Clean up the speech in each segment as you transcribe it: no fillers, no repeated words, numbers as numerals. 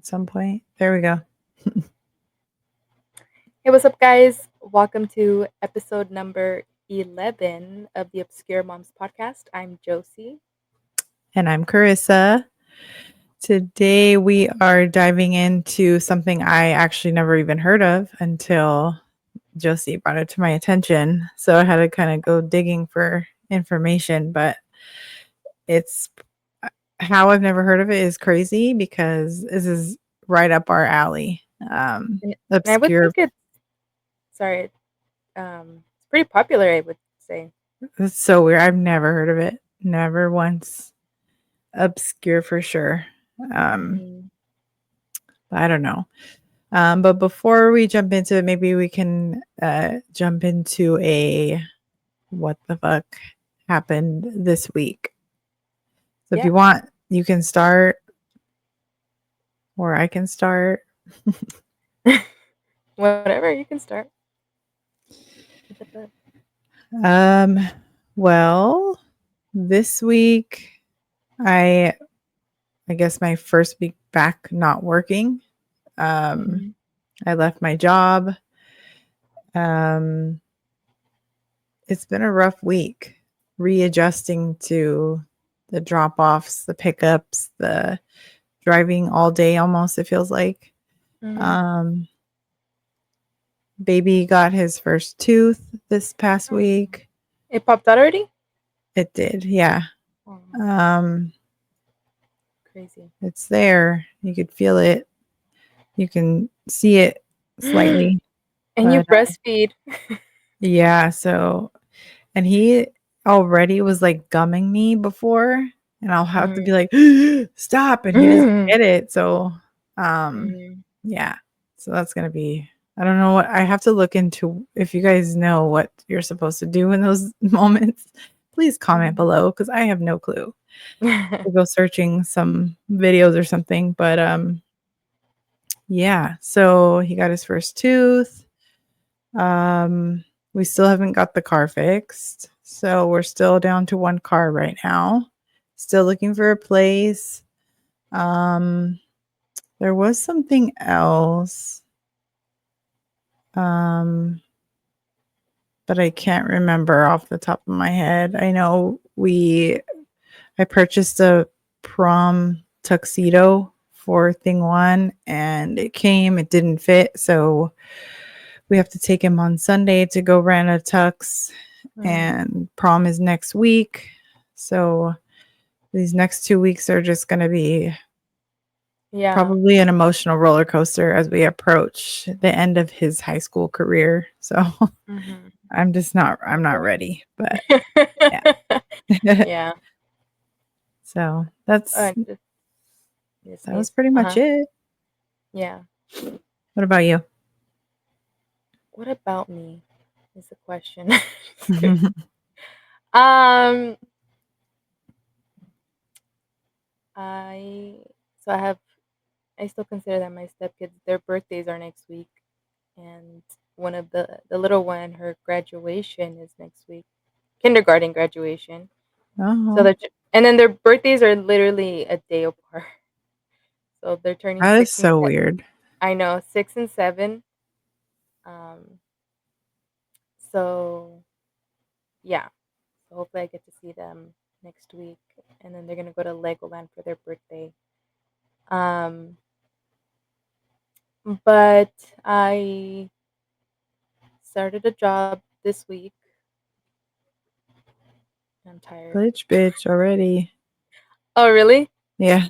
some point. There we go. Hey, what's up, guys? Welcome to episode number 11 of the Obscure Moms podcast. I'm Josie. And I'm Karisa. Today we are diving into something I actually never even heard of until Josie brought it to my attention. So I had to kind of go digging for information, but it's how I've never heard of it is crazy because this is right up our alley. And I would Obscure. think sorry, it's pretty popular, I would say. It's so weird. I've never heard of it. Never once. Obscure for sure. Mm. I don't know. But before we jump into it, maybe we can jump into a what the fuck happened this week. So if Yeah, you want, you can start, or I can start. whatever, you can start. Um, well, this week, I guess my first week back not working. Mhm. I left my job. Um, it's been a rough week readjusting to the drop offs, the pickups, the driving all day almost, it feels like. Mhm. Um, baby got his first tooth this past Oh, week. it popped out already? It did, yeah. Oh, Um, crazy. it's there. You could feel it. You can see it slightly. And you But breastfeed. yeah, so and he already was like gumming me before, and I'll have to be like, stop, and he doesn't Mhm. get it. So Mhm. yeah. So that's gonna be I don't know what I have to look into if you guys know what you're supposed to do in those moments. Please comment Mhm. below because I have no clue. We'll go searching some videos or something. But yeah. So he got his first tooth. Um, we still haven't got the car fixed. So we're still down to one car right now. Still looking for a place. Um, there was something else. Um, but I can't remember off the top of my head. I know I purchased a prom tuxedo for thing one and it didn't fit. So we have to take him on Sunday to go rent a tux, Mm. and prom is next week. So these next 2 weeks are just going to be Yeah. probably an emotional roller coaster as we approach the end of his high school career. So Mhm. I'm not ready, but yeah. Yeah. So Just, that was sneeze. pretty much it. Yeah. What about you? What about me is the question. Just kidding. Um, I so I still consider that my stepkids. Their birthdays are next week, and one of the little one, her graduation is next week, kindergarten graduation. So Oh, and then their birthdays are literally a day apart. So they're turning that is 6 and so weird. I know 6 and 7. Um, so yeah. So hopefully I get to see them next week, and then they're gonna go to Legoland for their birthday. Um, but I started a job this week. I'm tired. Glitch bitch already. Oh, really? Yeah,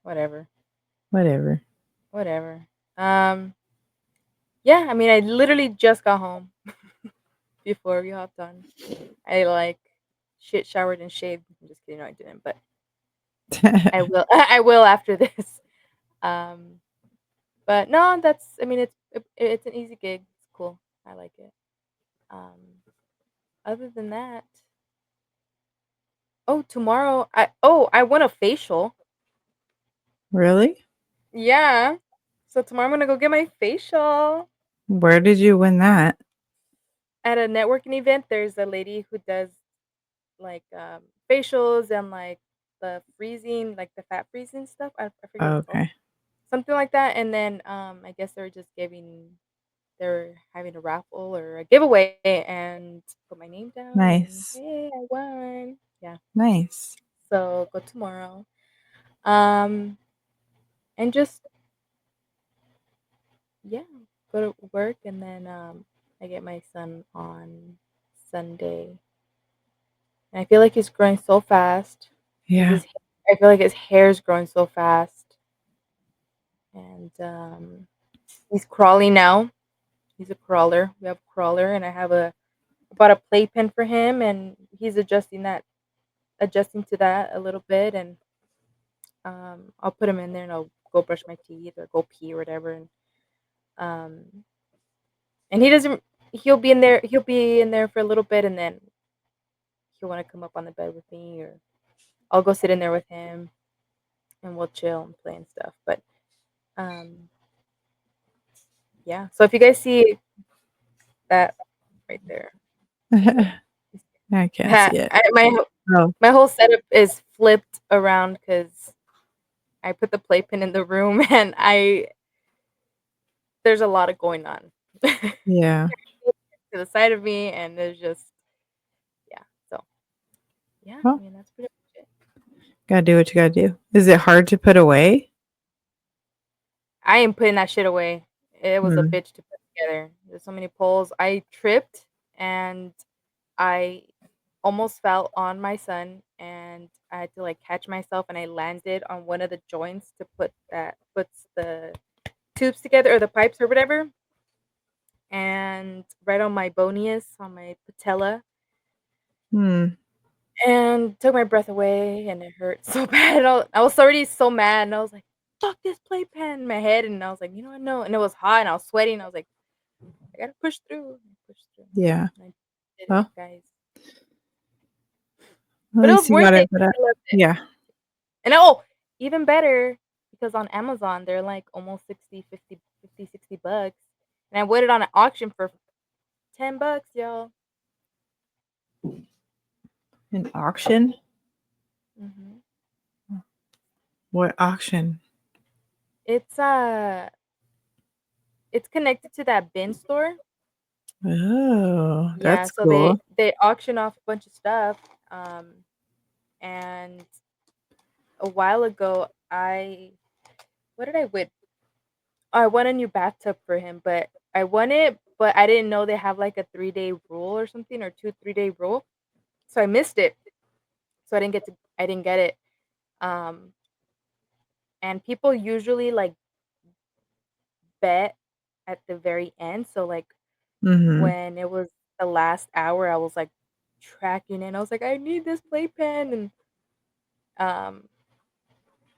Whatever. whatever. Whatever. Um, yeah, I mean, I literally just got home before we hopped on. I like shit showered and shaved. I'm just kidding. No, I didn't, but I will. I will after this. Um, but no, I mean, it's an easy gig. It's cool. I like it. Um, other than that, oh, tomorrow I want a facial. Really? Yeah. So tomorrow I'm gonna go get my facial Where did you win that? at a networking event. There's a lady who does like facials and like the freezing, like the fat freezing stuff. I forget what Oh, it's called. okay. something like that. And then I guess they're having a raffle or a giveaway and put my name down and Nice. hey, I won. Yeah. Nice. So go tomorrow. Um and just yeah, go to work and then I get my son on Sunday. And I feel like he's growing so fast. Like Yeah. I feel like his hair is growing so fast. And he's crawling now. He's a crawler. We have a crawler and I bought a playpen for him and he's adjusting to that a little bit and I'll put him in there and I'll go brush my teeth or go pee or whatever um and he'll be in there for a little bit and then he'll want to come up on the bed with me or I'll go sit in there with him and we'll chill and play and stuff. But um yeah. So if you guys see that right there, what is I can't see that? it. Oh, My whole setup is flipped around because I put the playpen in the room and I there's a lot of going on to yeah. the side of me and there's just yeah. So yeah, I Well, mean that's pretty much it. gotta do what you gotta do. Is it hard to put away? I ain't putting that shit away. It was a Hmm. bitch to put together. There's so many poles. I tripped and I almost fell on my son and I had to like catch myself and I landed on one of the joints to puts the tubes together or the pipes or whatever. And right on my bonius, on my patella, Hmm. and took my breath away and it hurt so bad. I was already so mad and I was like, fuck this playpen in my head and I was like, you know what, no. And it was hot and I was sweating. I was like, I gotta push through. I pushed through. Yeah. And I did it, Well, guys. at But it was least you worth got it. it put up. I loved it. Yeah. And oh, even better because on Amazon they're like almost 60 bucks. And I waited on an auction for $10, y'all. An auction? hmm What auction? It's it's connected to that bin store. Oh, Yeah, that's so cool. they auction off a bunch of stuff. Um, and a while ago, what did I win? I won a new bathtub for him, but I won it, but I didn't know they have like a 3-day rule or something or 2 3-day rule, so I missed it. So I didn't get it. Um, and people usually like bet at the very end. So like Mm-hmm. when it was the last hour, I was like tracking it. I was like, I need this playpen, and um,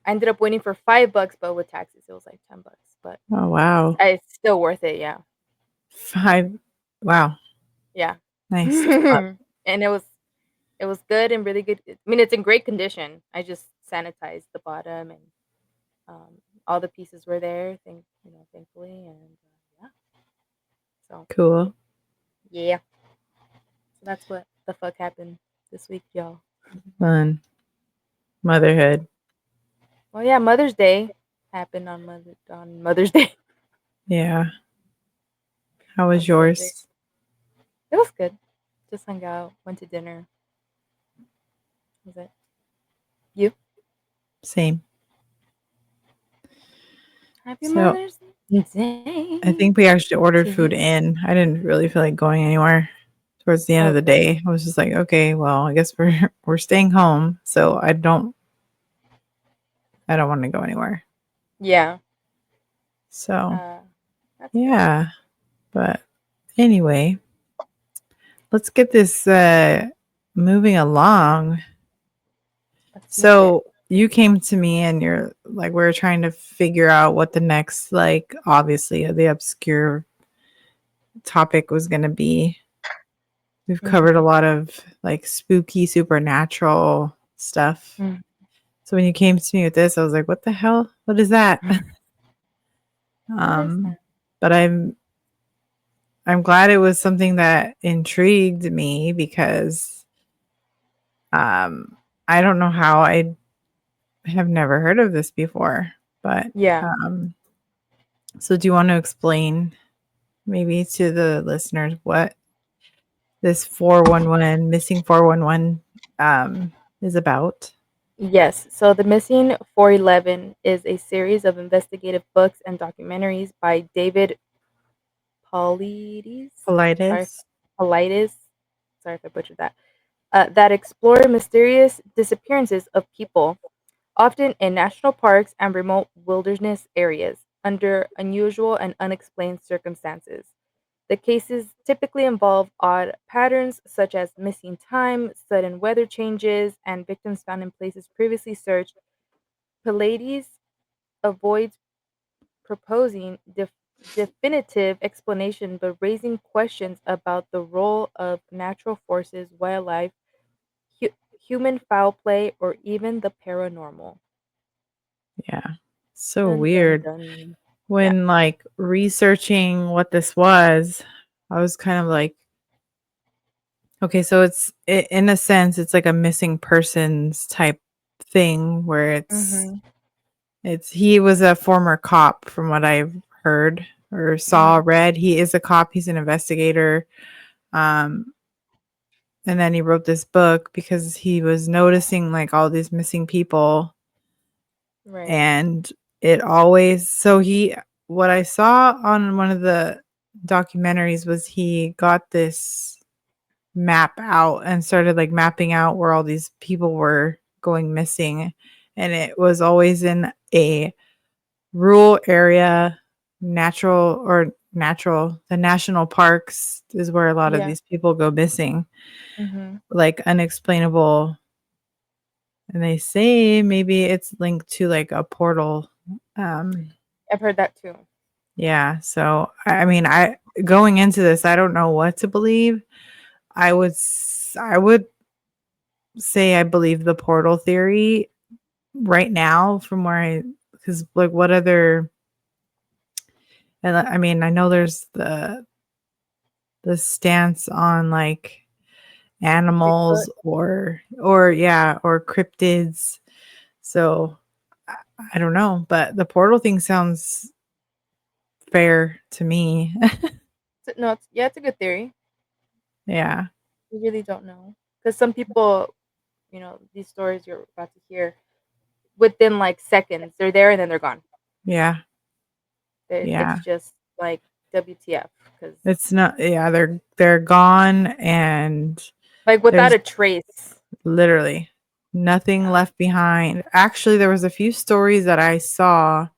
I ended up winning for $5, but with taxes, it was like $10. But Oh, wow. it's still worth it. Yeah, 5. Wow. yeah, Nice. and it was good and really good. I mean, it's in great condition. I just sanitized the bottom and um, all the pieces were there. Thankfully, and yeah. So Cool. yeah, so that's what the fuck happened this week, y'all. Fun. Motherhood. Well, yeah, Mother's Day happened on Mother's Day Yeah. How was on Sunday. yours? It was good. Just hung out, went to dinner. Was it you? Same. Happy So Mother's I Day think we actually ordered to food you. in. I didn't really feel like going anywhere towards the end Oh, of the really? day. I was just like, okay, well, I guess we're we're staying home, so I don't want to go anywhere. Yeah. So Uh, that's good. yeah, but anyway, let's get this moving along. Let's move it. So you came to me and you're like, we are trying to figure out what the next, like, obviously the obscure topic was going to be. We've covered a Mhm. lot of like spooky, supernatural stuff. Mm. So when you came to me with this, I was like, what the hell? What is that? What is um, that? but I'm glad it was something that intrigued me because um I don't know how I have never heard of this before, but Yeah. So do you want to explain maybe to the listeners what this 411 missing 411 is about? Yes, so The Missing 411 is a series of investigative books and documentaries by David Paulides. Sorry, Colitis? Paulides. Sorry if I butchered that. That explore mysterious disappearances of people, often in national parks and remote wilderness areas, under unusual and unexplained circumstances. The cases typically involve odd patterns such as missing time, sudden weather changes, and victims found in places previously searched. Pallades avoids proposing definitive explanation but raising questions about the role of natural forces, wildlife, human foul play, or even the paranormal. Yeah. So Dun dun weird. dun. Yeah. When like researching what this was, I was kind of like, okay, so in a sense, it's like a missing persons type thing where Mhm. it's he was a former cop from what I've heard or saw, Mhm. read. He is a cop, he's an investigator. Um, and then he wrote this book because he was noticing like all these missing people Right. and it always so he what I saw on one of the documentaries was he got this map out and started like mapping out where all these people were going missing and it was always in a rural area, natural the national parks is where a lot of Yeah. these people go missing, Mhm. like unexplainable, and they say maybe it's linked to like a portal. um I've heard that too. yeah, so I mean, I going into this I don't know what to believe. I would say I believe the portal theory right now from where I because like what other and I mean I know there's the stance on like Bigfoot. animals or yeah or cryptids. So I, I don't know, but the portal thing sounds fair to me. No, yeah, it's a good theory. Yeah. We really don't know because some people, these stories you're about to hear, within like seconds, they're there and then they're gone. Yeah. It's Yeah. just like WTF because It's not yeah, they're gone and like without there's a trace. literally nothing Yeah. left behind. Actually, there was a few stories that I saw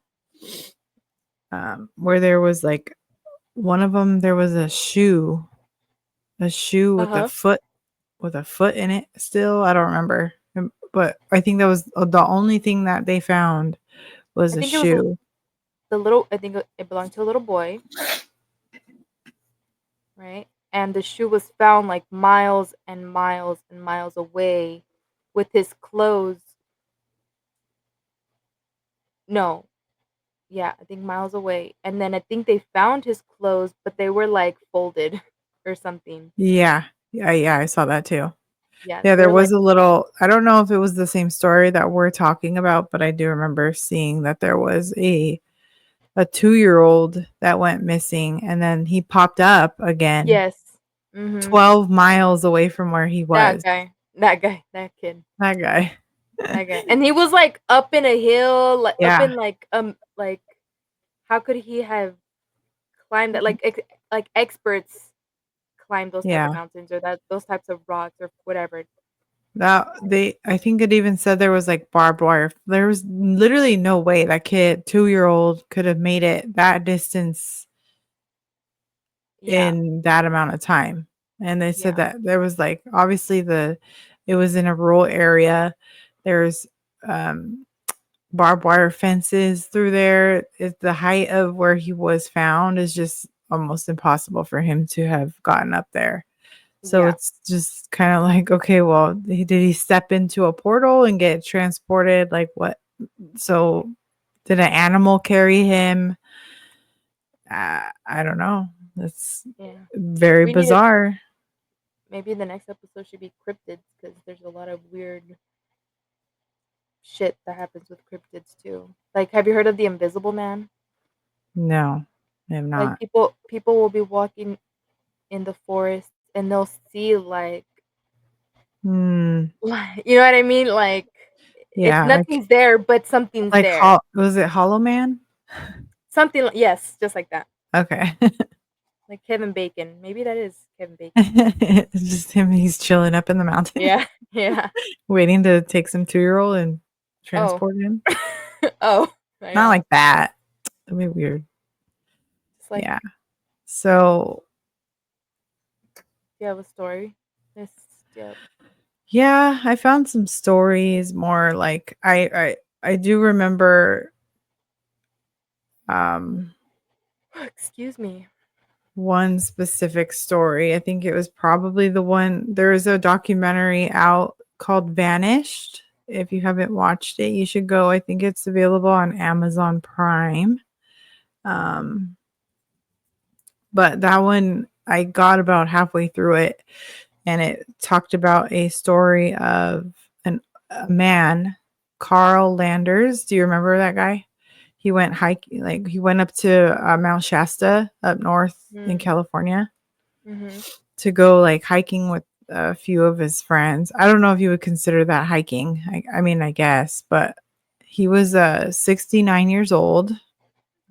where there was like one of them there was a shoe Uh huh. with a foot in it still. I don't remember. But I think that was the only thing that they found was I a think it was shoe. the little. I think it belonged to a little boy, right? And the shoe was found like miles and miles and miles away, with his clothes. No, yeah, I think miles away. And then I think they found his clothes, but they were like folded or something. Yeah. Yeah, I saw that too. Yeah, Yeah, they there were like, was a little I don't know if it was the same story that we're talking about, but I do remember seeing that there was a 2-year-old that went missing and then he popped up again yes, mm-hmm, 12 miles away from where he was. that kid, That guy. that guy, and he was like up in a hill, like up Yeah. in like how could he have climbed that? Like like experts climb those type of Yeah. mountains or that those types of rocks or whatever. That they I think it even said there was like barbed wire. There was literally no way that kid, 2-year-old, could have made it that distance Yeah, in that amount of time. And they said yeah, that there was like obviously it was in a rural area. There's um barbed wire fences through there. The height of where he was found is just almost impossible for him to have gotten up there. So yeah, it's just kind of like, okay, well, did he step into a portal and get transported? Like what? So did an animal carry him? I don't know. That's yeah. very We need to bizarre. maybe the next episode should be cryptids because there's a lot of weird shit that happens with cryptids too. Like, have you heard of the Invisible Man? No, I have Like not. people will be walking in the forest and they'll see Hmm. like you know what I mean? Like it's Yeah, nothing's there, but something's like there. was it Hollow Man? Something yes, just like that. Okay. Like Kevin Bacon. Maybe that is Kevin Bacon. It's just him. He's chilling up in the mountain, Yeah. Yeah. waiting to take some 2-year-old and Oh. transport him. Oh, I Not know. like that. That'd be weird. It's like, Yeah. So do you have a story? This, yeah. yeah, I found some stories more like I do remember um Excuse me. one specific story. I think it was probably the one there is a documentary out called Vanished. If you haven't watched it, you should go. I think it's available on Amazon Prime. Um, but that one I got about halfway through it and it talked about a story of a man, Carl Landers. Do you remember that guy? He went hiking, like he went up to Mount Shasta up north in Mm. California Mhm. to go like hiking with a few of his friends. I don't know if you would consider that hiking. I mean, I guess, but he was 69 years old.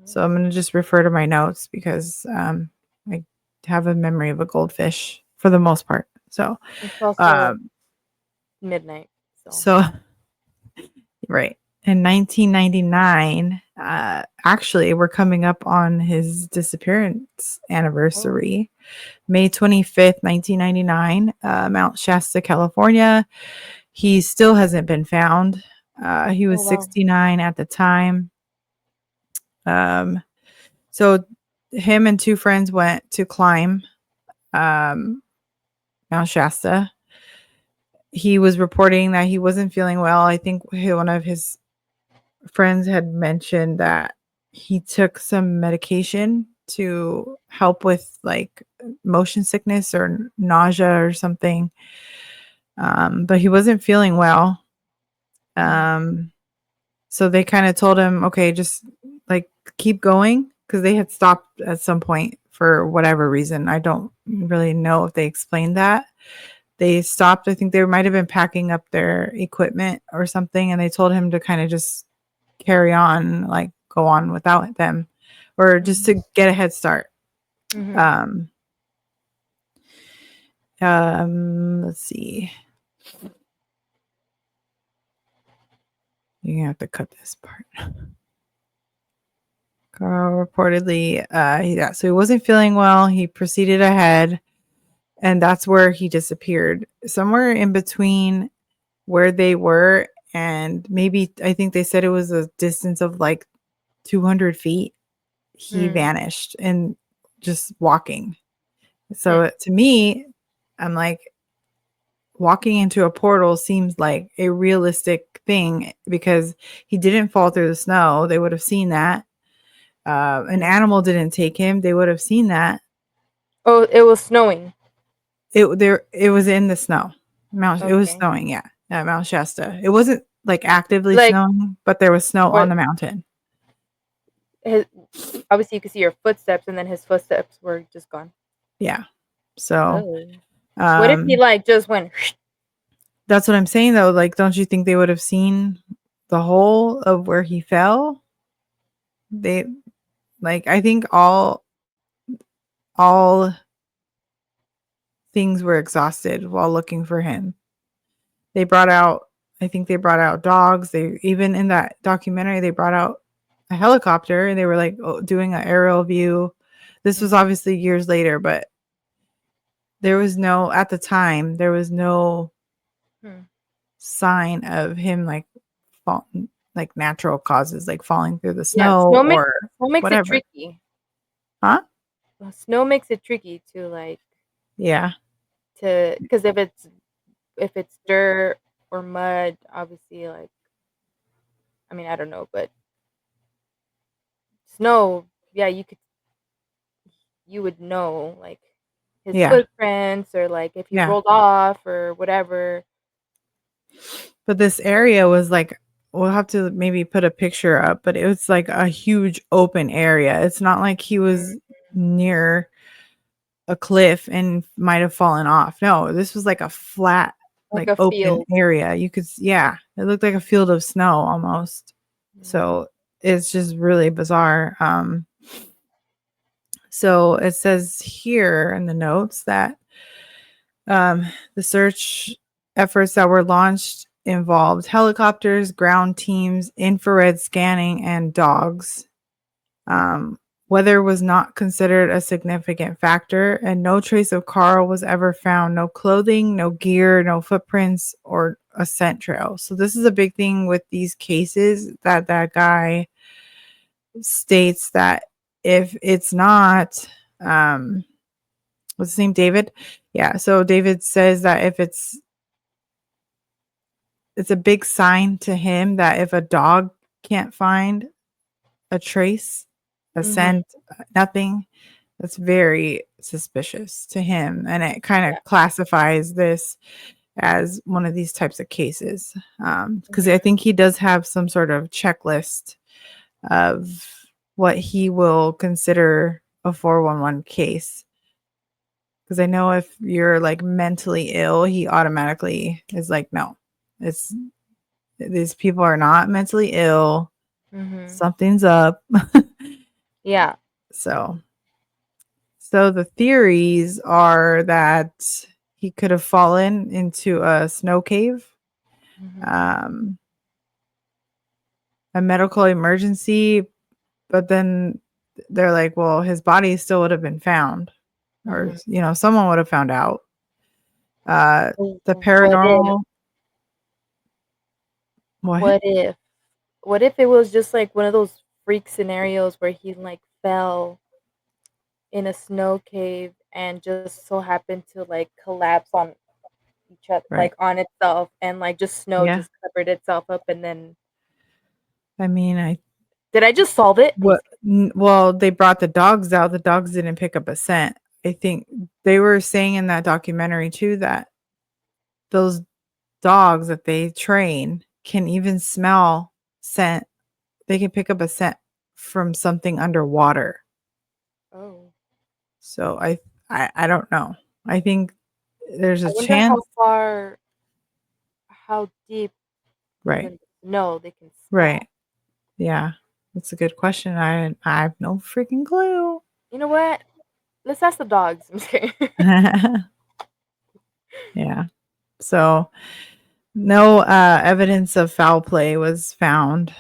So I'm going to just refer to my notes because I have a memory of a goldfish for the most part. So, It's also um, midnight, so. so right. In 1999, actually, we're coming up on his disappearance Oh. anniversary. May 25th, 1999, Mount Shasta, California. He still hasn't been found. He Oh was wow. 69 at the time. Um, so him and two friends went to climb um, Mount Shasta. He was reporting that he wasn't feeling well. I think one of his friends had mentioned that he took some medication to help with like motion sickness or nausea or something. But he wasn't feeling well. Mm. Um, so they kind of told him, okay, just like keep going because they had stopped at some point for whatever reason. I don't really know if they explained that. They stopped. I think they might have been packing up their equipment or something, and they told him to kind of just carry on, like go on without them, or just Mhm. to get a head start. Mhm. Um, let's see. You're gonna have to cut this part. Carl reportedly, yeah, so he wasn't feeling well. He proceeded ahead, and that's where he disappeared. Somewhere in between where they were, and maybe I think they said it was a distance of like 200 feet. He Mm. vanished and just walking. Hmm. So to me, I'm like, walking into a portal seems like a realistic thing because he didn't fall through the snow. They would have seen that. An Mm. animal didn't take him. They would have seen that. Oh, it was snowing. It was in the snow. It was Okay. snowing, yeah, at Mount Shasta. It wasn't like actively Like snowing, but there was snow on what the mountain. his obviously you could see your footsteps and then his footsteps were just gone. Yeah. So, Oh. What if he um, like just went that's what I'm saying though. Like, don't you think they would have seen the whole of where he fell? They like I think all things were exhausted while looking for him. They brought out I think they brought out dogs. They even in that documentary they brought out a helicopter and they were like doing an aerial view. This was Mhm. obviously years later, but there was no at the time there was no Hmm. sign of him like fall, like natural causes like falling through the Yeah, snow or snow makes it whatever. tricky. Huh? Snow makes it tricky to like Yeah. to because if it's dirt or mud, obviously like I mean I don't know, but snow, yeah, you would know like his Yeah. footprints or like if he Yeah. rolled off or whatever. But this area was like we'll have to maybe put a picture up, but it was like a huge open area. It's not like he Mm, was near a cliff and might have fallen off. No, this was like a flat, like like a open field. area. You could, yeah, it looked like a field of snow almost. Mm, So it's just really bizarre. So it says here in the notes that um, the search efforts that were launched involved helicopters, ground teams, infrared scanning, and dogs. Um, Weather was not considered a significant factor, and no trace of Carl was ever found. No clothing, no gear, no footprints, or a scent trail. So this is a big thing with these cases that that guy states that if it's not, what's his name, David? Yeah. So David says that if it's a big sign to him that if a dog can't find a trace, a mhm, scent, nothing, that's very suspicious to him. And it kind yeah. of classifies this as one of these types of cases. Because I Mhm, think he does have some sort of checklist of what he will consider a 411 case. Because I know if you're like mentally ill, he automatically is like, no, it's these people are not mentally ill. mhm. Something's up. Yeah. So, so the theories are that he could have fallen into a snow cave, Mhm, um, a medical emergency, but then they're like, well, his body still would have been found, or mhm. someone would have found out. Uh, the What if? paranormal, what? What if? What if it was just like one of those freak scenarios where he like fell in a snow cave and just so happened to like collapse on each other, Right? like on itself, and like just snow Yeah. just covered itself up, and then I mean, I did I just solve it? I'm what? just kidding. Well, they brought the dogs out. The dogs didn't pick up a scent. I think they were saying in that documentary too that those dogs that they train can even smell scent. They can pick up a scent from something underwater. Oh, So I don't know. I think there's I a wonder chance. how deep Right. even snow they can Right. smell. Yeah. That's a good question. I have no freaking clue. You know what? Let's ask the dogs. I'm just kidding. Yeah. So no evidence of foul play was found.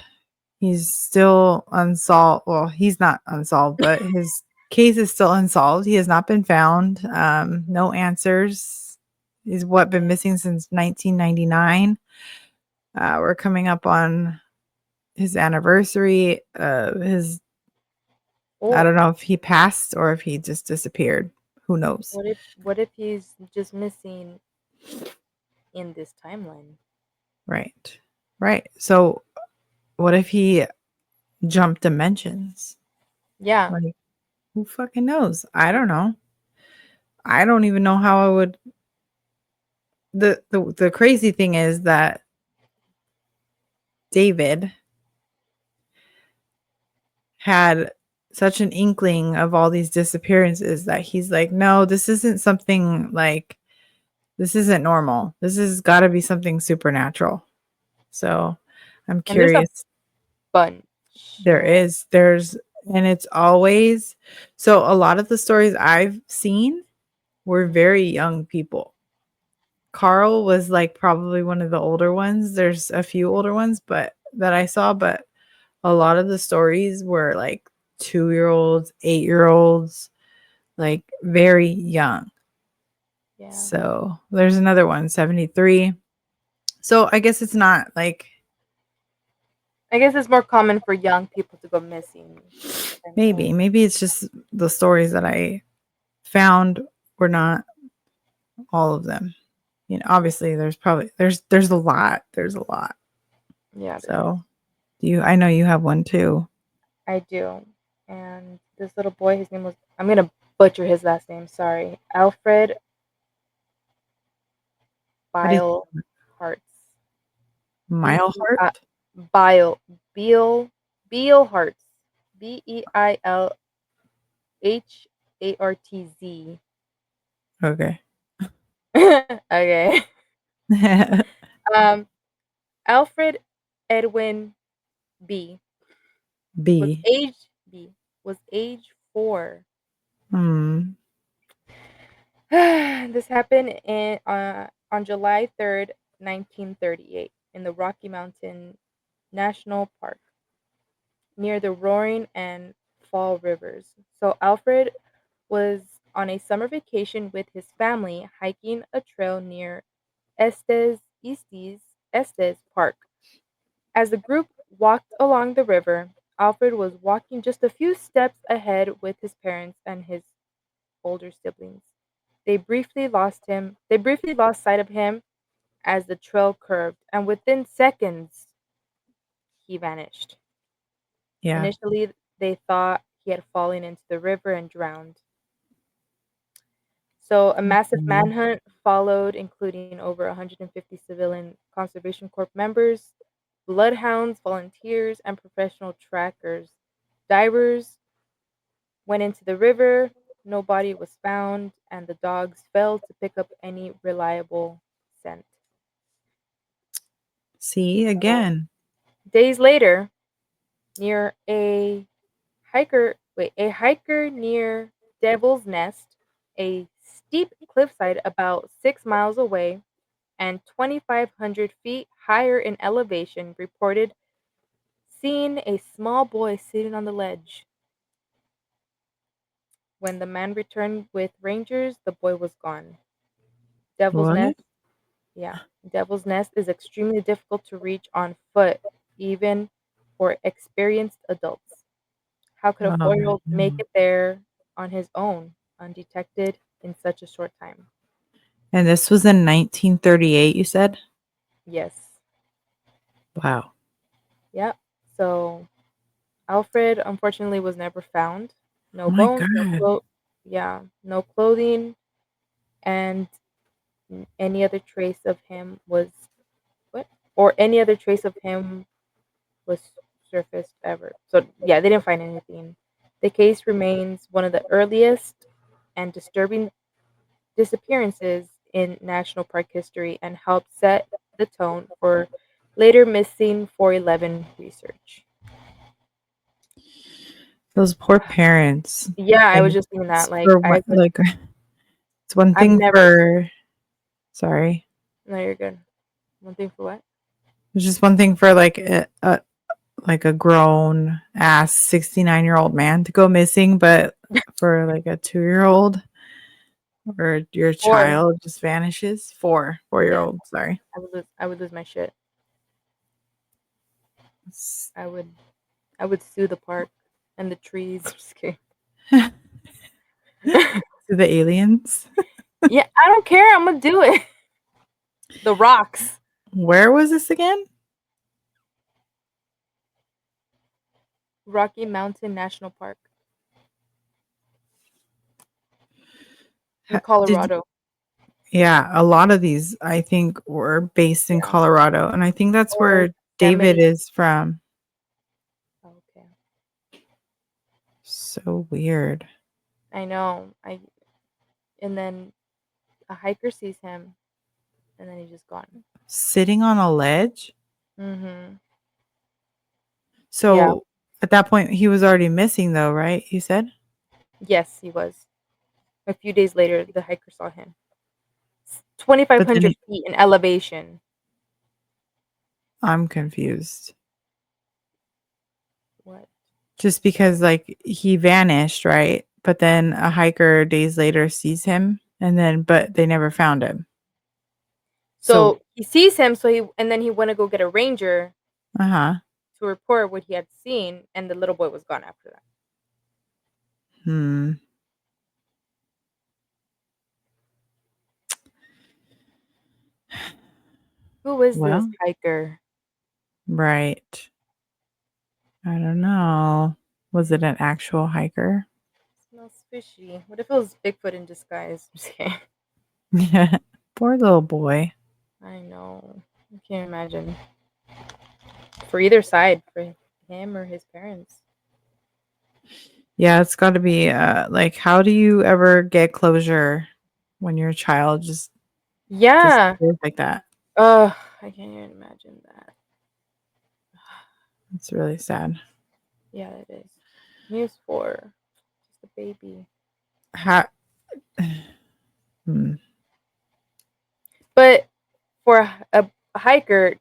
He's still unsolved. Well, he's not unsolved, but his case is still unsolved. He has not been found. No answers. He's what been missing since 1999. We're coming up on his anniversary. His I Oh, don't know if he passed or if he just disappeared. Who knows? what if he's just missing in this timeline? Right. Right. So what if he jumped dimensions? Yeah. Like who fucking knows? I don't know. I don't even know how I would the crazy thing is that David had such an inkling of all these disappearances that he's like, no, this isn't something like this isn't normal. This has got to be something supernatural. So I'm And there's a curious. bunch. There is, there's, and it's always so a lot of the stories I've seen were Mhm. very young people. Carl was like probably one of the older ones. There's a few older ones, but that I saw, but a lot of the stories were like 2-year olds, 8-year olds, like very young. Yeah. So there's another one, 73. So I guess it's not like I guess it's more common for young people to go missing than old. maybe it's just the stories that I found were not all of them. Obviously there's probably there's a lot. There's a lot. Yeah, there is. So I know you have one too. I do. And this little boy, his name was, I'm gonna butcher his last name, sorry. Alfred How do you Bile Hearts. B Mile E I Heart? Bile Beal Hearts. Beilhartz. Okay. Okay. Um, Alfred Edwin B was B. age B was age 4. Hmm. This happened on July 3rd, 1938, in the Rocky Mountain National Park near the Roaring and Fall Rivers. So Alfred was on a summer vacation with his family hiking a trail near Estes Park. As the group walked along the river, Alfred was walking just a few steps ahead with his parents and his older siblings. They briefly lost sight of him as the trail curved, and within seconds he vanished. Yeah. Initially, they thought he had fallen into the river and drowned. So a massive Mhm. manhunt followed, including over 150 civilian Conservation Corps members, bloodhounds, volunteers, and professional trackers. Divers went into the river, no body was found, and the dogs failed to pick up any reliable scent. See So, again. days later, near a hiker near Devil's Nest, a steep cliffside about 6 miles away and 2,500 feet higher in elevation, reported seeing a small boy sitting on the ledge. When the man returned with rangers, the boy was gone. Devil's What? Nest, yeah, Devil's Nest is extremely difficult to reach on foot, even for experienced adults. How could a Oh, 4-year-old make no. it there on his own, undetected, in such a short time? And this was in 1938, you said? Yes. Wow. Yep. So Alfred unfortunately was never found. No My bones, God. no clothing, and any other trace of him was what? Or any other trace of him was surfaced ever. So yeah, they didn't find anything. The case remains one of the earliest and disturbing disappearances in national park history and helped set the tone for later missing 411 research. Those poor parents. Yeah, I was And just thinking that. it's Like, for what, like, it's one I've thing never. for, sorry. No, you're good. One thing for what? It's just one thing for like a grown ass 69-year-old man to go missing, but for like a 2-year-old or your Or child just vanishes. Four-year yeah, old, sorry. I would lose my shit. S- I would I would sue the park and the trees. I'm just kidding. to the aliens. Yeah, I don't care. I'm gonna do it. The rocks. Where was this again? Rocky Mountain National Park in Did Colorado. Yeah, a lot of these I think were based in Yeah. Colorado, and I think that's Or where David Yosemite. is from. Okay. So weird. I know. I and then a hiker sees him and then he's just gone. Sitting on a ledge. Mhm. Yeah. So at that point, he was already missing, though, right? You said, Yes, he was. A few days later, the hiker saw him. but then 2,500 feet in elevation. I'm confused. What? Just because, like, he vanished, right? But then a hiker days later sees him, and then, but they never found him. So, So he sees him, and then he went to go get a ranger uh huh. to report what he had seen, and the little boy was gone after that. Hmm. Who is this Well, hiker? right. I don't know. Was it an actual hiker? Smells fishy. What if it was Bigfoot in disguise? I'm just kidding. Poor little boy. I know. I can't imagine. for either side, for him or his parents. Yeah, it's got to be like, how do you ever get closure when your child just Yeah. disappears like that? Oh, I can't even imagine that. It's really sad. Yeah, it is. He was 4, just a baby. How, hmm. But for a hiker,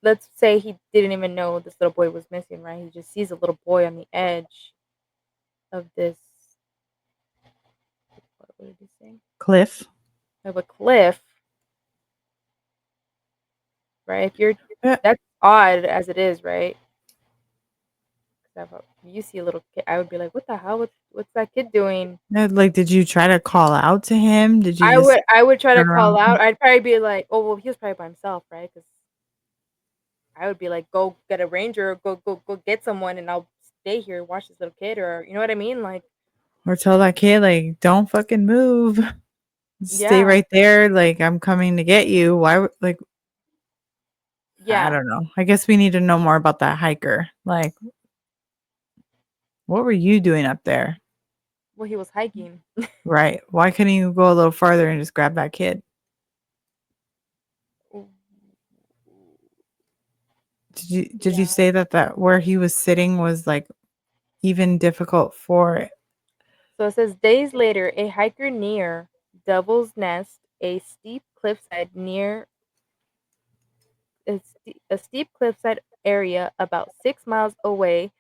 let's say he didn't even know this little boy was missing, right? He just sees a little boy on the edge of this. What did he say? Cliff? Of a cliff, right? If you're, Yeah. that's odd as it is, right? 'Cause if you see a little kid, I would be like, "What the hell? What's that kid doing?" Like, did you try to call out to him? Did you I just would I would try to turn around? call out. I'd probably be like, "Oh well, he was probably by himself, right?" Because I would be like, "Go get a ranger, or go get someone, and I'll stay here, watch this little kid," or you know what I mean? Like, Or tell that kid, like, don't fucking move. Stay yeah, right there. Like, I'm coming to get you. Why would, like, I yeah. don't know. I guess we need to know more about that hiker. Like, what were you doing up there? Well, he was hiking. Right. Why couldn't you go a little farther and just grab that kid? Did you Yeah. say that where he was sitting was like even difficult for So it says days later, a hiker near Devil's Nest, a steep cliffside near a steep cliffside area about 6 miles away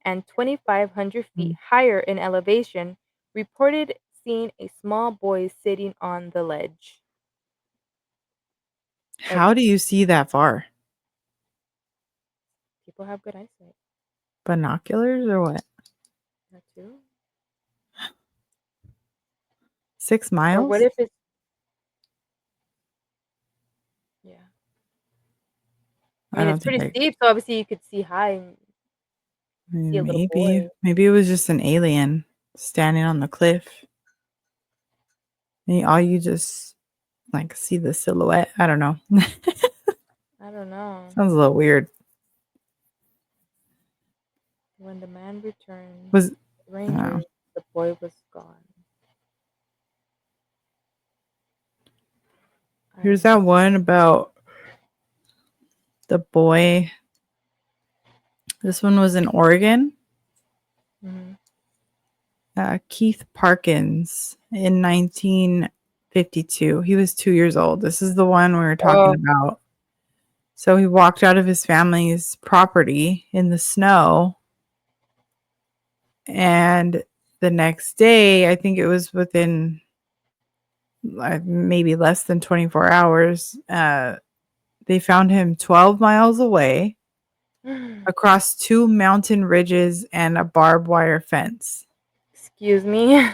and 2,500 feet Mm. higher in elevation, reported seeing a small boy sitting on the ledge. Like, How do you see that far? people have good eyesight. Binoculars or what? That too. 6 Or what miles? if it's, yeah. I I mean, don't it's think pretty steep, so obviously you could see high and see a little maybe boy. maybe it was just an alien standing on the cliff. And all you just like see the silhouette. I don't know. I don't know. Sounds a little weird. When the man returned, Was the uh, ranger, the boy was gone. I here's don't that one about the boy. This one was in Oregon. know. Keith Parkins in 1952. He was 2 years old. This is the one we were talking Oh. about. So he walked out of his family's property in the snow. And the next day, I think it was within maybe less than 24 hours, they found him 12 miles away across two mountain ridges and a barbed wire fence. Excuse me.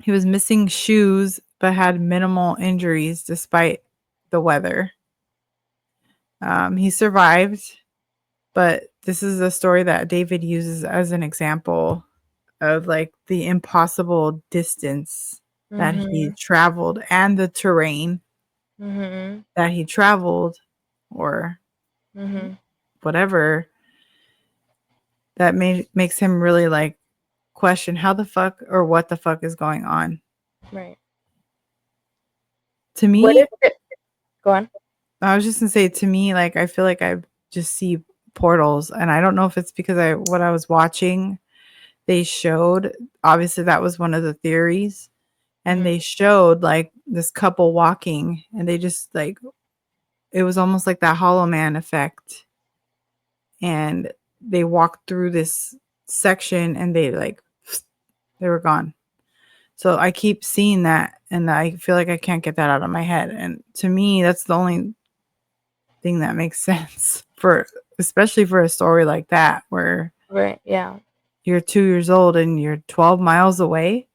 He was missing shoes but had minimal injuries despite the weather. He survived, but this is a story that David uses as an example of like the impossible distance that he Mhm. traveled and the terrain Mhm. that he traveled or Mhm. whatever that makes him really like question how the fuck or what the fuck is going on. Right. To What me, if it, go on. I was just gonna say to me, like I feel like I just see portals, and I don't know if it's because what I was watching, they showed obviously that was one of the theories, and Mhm. they showed like this couple walking, and they just like it was almost like that Hollow Man effect, and they walked through this section, and they like they were gone. So I keep seeing that, and I feel like I can't get that out of my head, and to me, that's the only thing that makes sense for especially for a story like that where Right. Yeah. you're 2 years old and you're 12 miles away.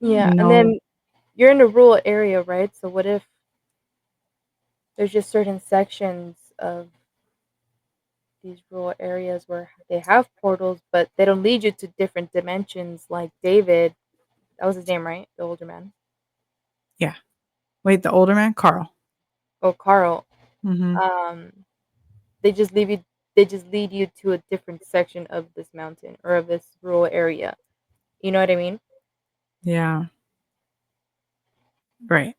Yeah. And No, then you're in a rural area, right? So what if there's just certain sections of these rural areas where they have portals, but they don't lead you to different dimensions like David. That was his name, right? The older man. yeah. Wait, the older man, Carl. Oh, Carl. Mm-hmm. Um, they just leave you. They just lead you to a different section of this mountain or of this rural area. You know what I mean? Yeah. Right.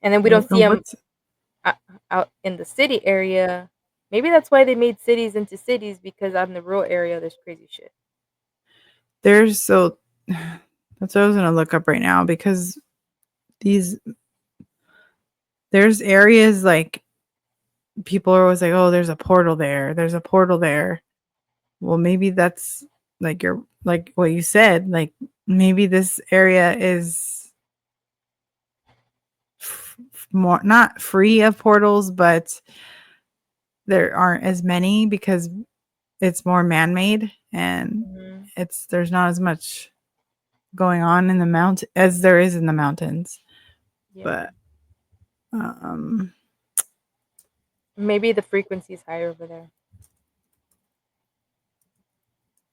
And then we don't Well, see and them what's out in the city area. Maybe that's why they made cities into cities, because out in the rural area, there's crazy shit. there's so that's what I was gonna look up right now because these there's areas like people are always like, oh, there's a portal there. There's a portal there. Well, maybe that's like you're like what you said. Like maybe this area is more not free of portals, but there aren't as many because it's more man-made and Hmm. there's not as much going on in the mountain as there is in the mountains. Yeah. But um Maybe the frequency is higher over there.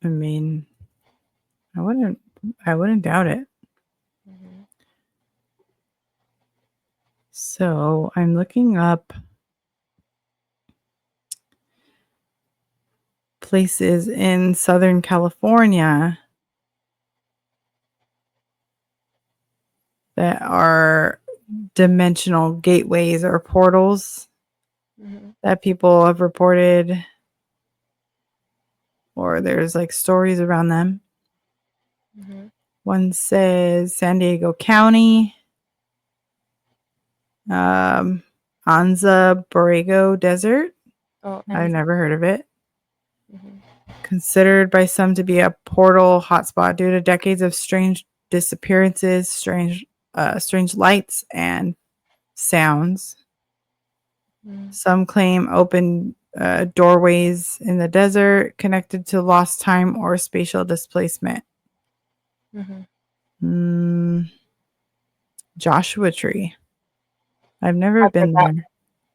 I mean, I wouldn't doubt it. Hmm. So I'm looking up places in Southern California that are dimensional gateways or portals Hmm. that people have reported, or there's like stories around them. Hmm. One says San Diego County, Anza Borrego Desert. Oh, I've and never heard of it. hmm. Considered by some to be a portal hotspot due to decades of strange disappearances, strange lights and sounds. Hmm. Some claim open doorways in the desert connected to lost time or spatial displacement. Hmm. Mm, Joshua Tree. I've never I've heard been that. there.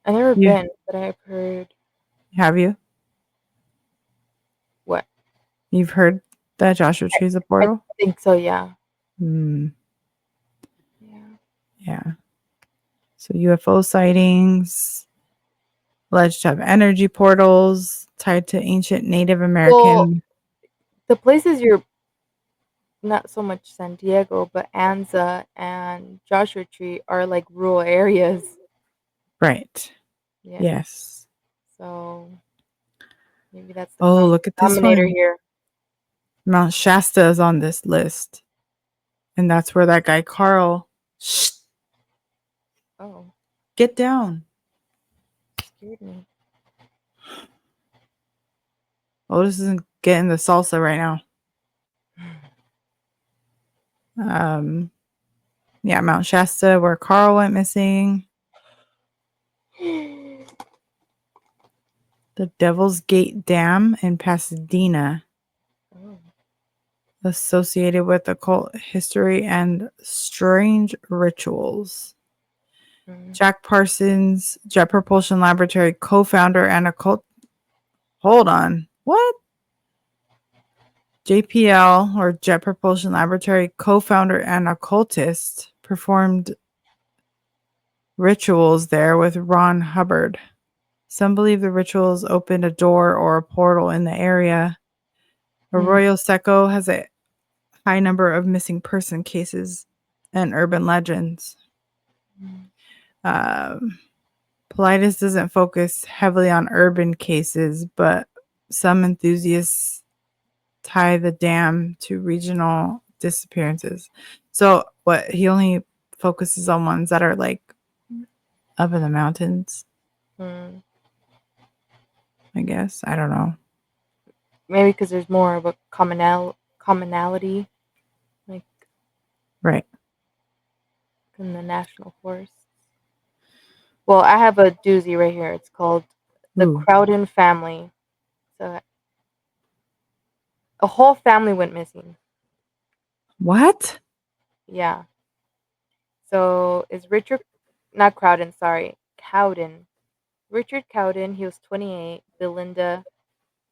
I've never You been, but I've heard have you? what? You've heard that Joshua I, Tree is a I portal? think so. Yeah. Hmm. Yeah. Yeah. So UFO sightings, alleged to have energy portals tied to ancient Native Well, American. the places you're not so much San Diego, but Anza and Joshua Tree are like rural areas. Right. Yeah. Yes. So maybe that's the Oh, common look at this denominator one. here. Mount Shasta is on this list. And that's where that guy Carl. Shh, Oh, get down. scared me. Otis isn't getting the salsa right now. Yeah, Mount Shasta, where Carl went missing. The Devil's Gate Dam in Pasadena, Oh. associated with occult history and strange rituals. Mm. Jack Parsons, Jet Propulsion Laboratory co-founder and occult. Hold on, what? JPL or Jet Propulsion Laboratory co-founder and occultist performed rituals there with Ron Hubbard. Some believe the rituals opened a door or a portal in the area. Mm. Arroyo Seco has a high number of missing person cases and urban legends. Mm. Um, Politis doesn't focus heavily on urban cases, but some enthusiasts tie the dam to regional disappearances. So, what he only focuses on ones that are like up in the mountains, Mm. I guess. I don't know. Maybe because there's more of a commonality, like Right. in the national forest. Well, I have a doozy right here. It's called the Ooh. Crowden family. So a whole family went missing. What? Yeah. So it's Richard, not Crowden, sorry, Cowden. Richard Cowden, he was 28. Belinda,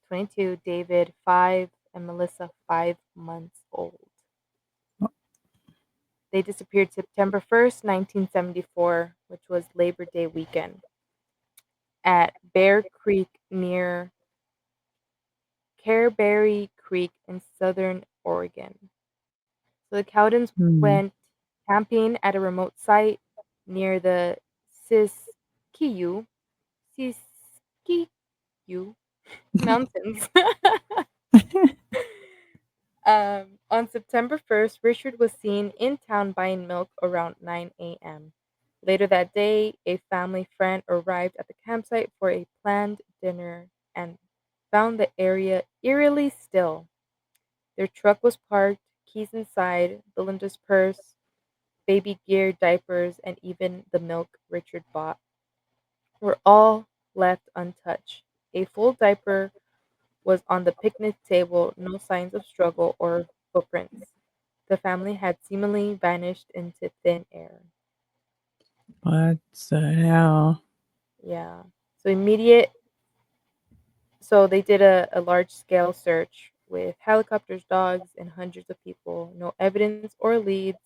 22. David, 5. And Melissa, 5 months old. They disappeared September 1st, 1974, which was Labor Day weekend. at Bear Creek near Careberry Creek in southern Oregon. So the Cowdens Hmm. went camping at a remote site near the Siskiyou Siskiyou Mountains. On September 1st, Richard was seen in town buying milk around 9 a.m. Later that day, a family friend arrived at the campsite for a planned dinner and found the area eerily still. Their truck was parked, keys inside, Belinda's purse, baby gear, diapers, and even the milk Richard bought were all left untouched. A full diaper was on the picnic table, no signs of struggle or footprints. The family had seemingly vanished into thin air. What the hell? Yeah. So immediate so they did a large scale search with helicopters, dogs, and hundreds of people. No evidence or leads.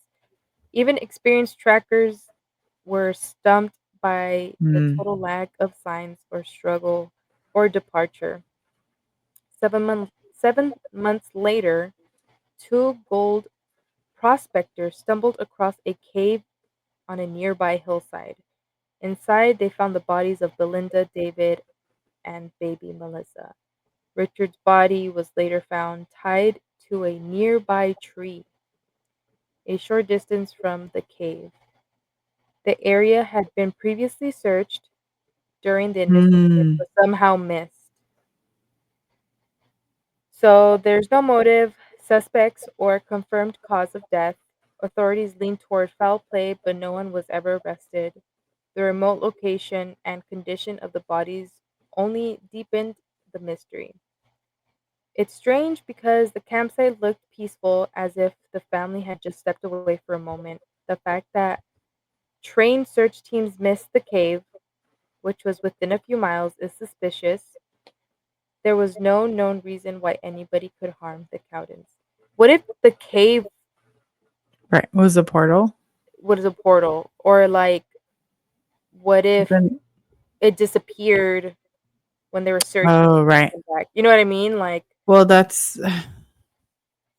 Even experienced trackers were stumped by the Hmm. total lack of signs or struggle or departure. 7 months later, two gold prospectors stumbled across a cave on a nearby hillside. Inside, they found the bodies of Belinda, David, and baby Melissa. Richard's body was later found tied to a nearby tree, a short distance from the cave. The area had been previously searched during the investigation Hmm. but somehow missed. So there's no motive, suspects, or confirmed cause of death. Authorities leaned toward foul play, but no one was ever arrested. The remote location and condition of the bodies only deepened the mystery. It's strange because the campsite looked peaceful, as if the family had just stepped away for a moment. The fact that trained search teams missed the cave, which was within a few miles, is suspicious. There was no known reason why anybody could harm the Cowdens. What if the cave Right. Was a portal? was a portal? Or, like, what if Then. it disappeared when they were searching Oh, and then right. came back? You know what I mean? Like, Well, that's.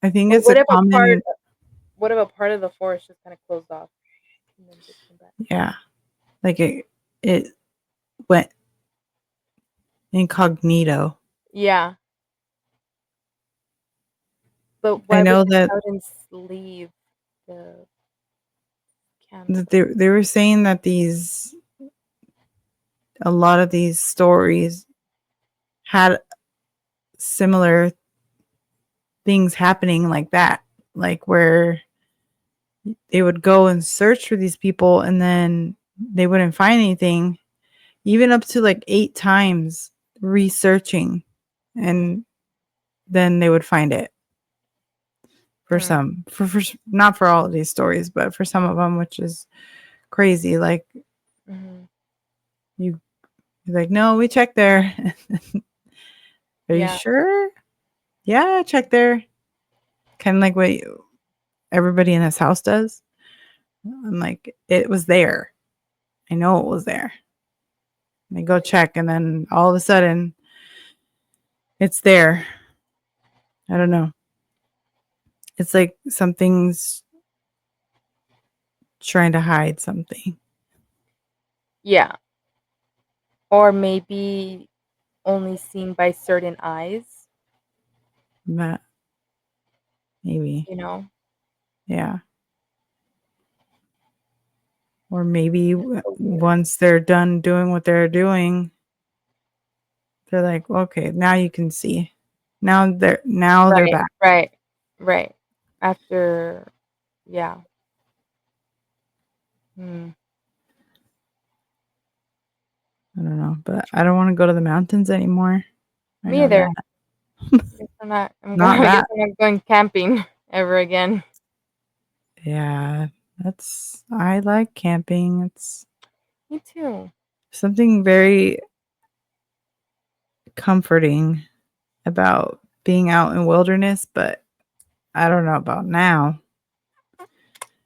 I think or it's a common. what if a part of the forest just kind of closed off and then just came back? Yeah. Like it went incognito. Yeah, but I why would know the that Cowdens leave the they were saying that a lot of these stories had similar things happening like that, like where they would go and search for these people and then they wouldn't find anything, even up to like 8 times researching, and then they would find it for campsite? some, for not for all of these stories, but for some of them, which is crazy. Like Hmm. you, you're like, no, we checked there. Are you Yeah, sure? Yeah, check there. Kind of like what everybody in this house does. I'm like, it was there. I know it was there. And they go check, and then all of a sudden, it's there. I don't know. It's like something's trying to hide something. yeah, or maybe only seen by certain eyes. But maybe, You know, yeah. Or maybe so weird. once they're done doing what they're doing, they're like, okay, now you can see. Now they're Right, back. right, right. After, yeah. Hmm. I don't know, but I don't want to go to the mountains anymore. I Me know either. that. Guess I'm not. I'm gonna. Not I guess that. I'm not going camping ever again. Yeah, I like camping. It's Me too. something very comforting about being out in wilderness, but I don't know about now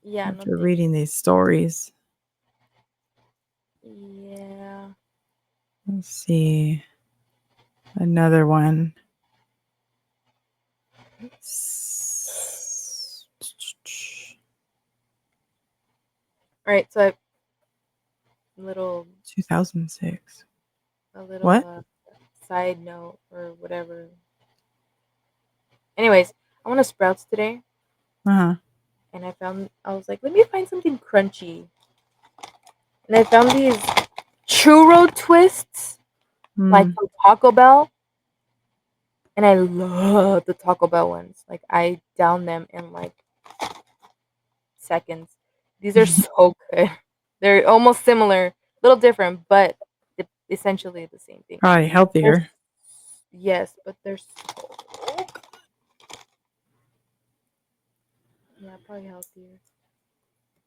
Yeah. No, after thank reading these stories. you. Yeah. Let's see. Another one. All right, so I little 2006. a little What? side note or whatever. Anyways, I went to Sprouts today, Uh-huh. and I was like, let me find something crunchy, and I found these churro twists, like Mm. from Taco Bell, and I love the Taco Bell ones. Like I down them in like seconds. These are so good. They're almost similar, a little different, but essentially the same thing. Probably They're, healthier. yes, but they're so good. Yeah, probably healthier.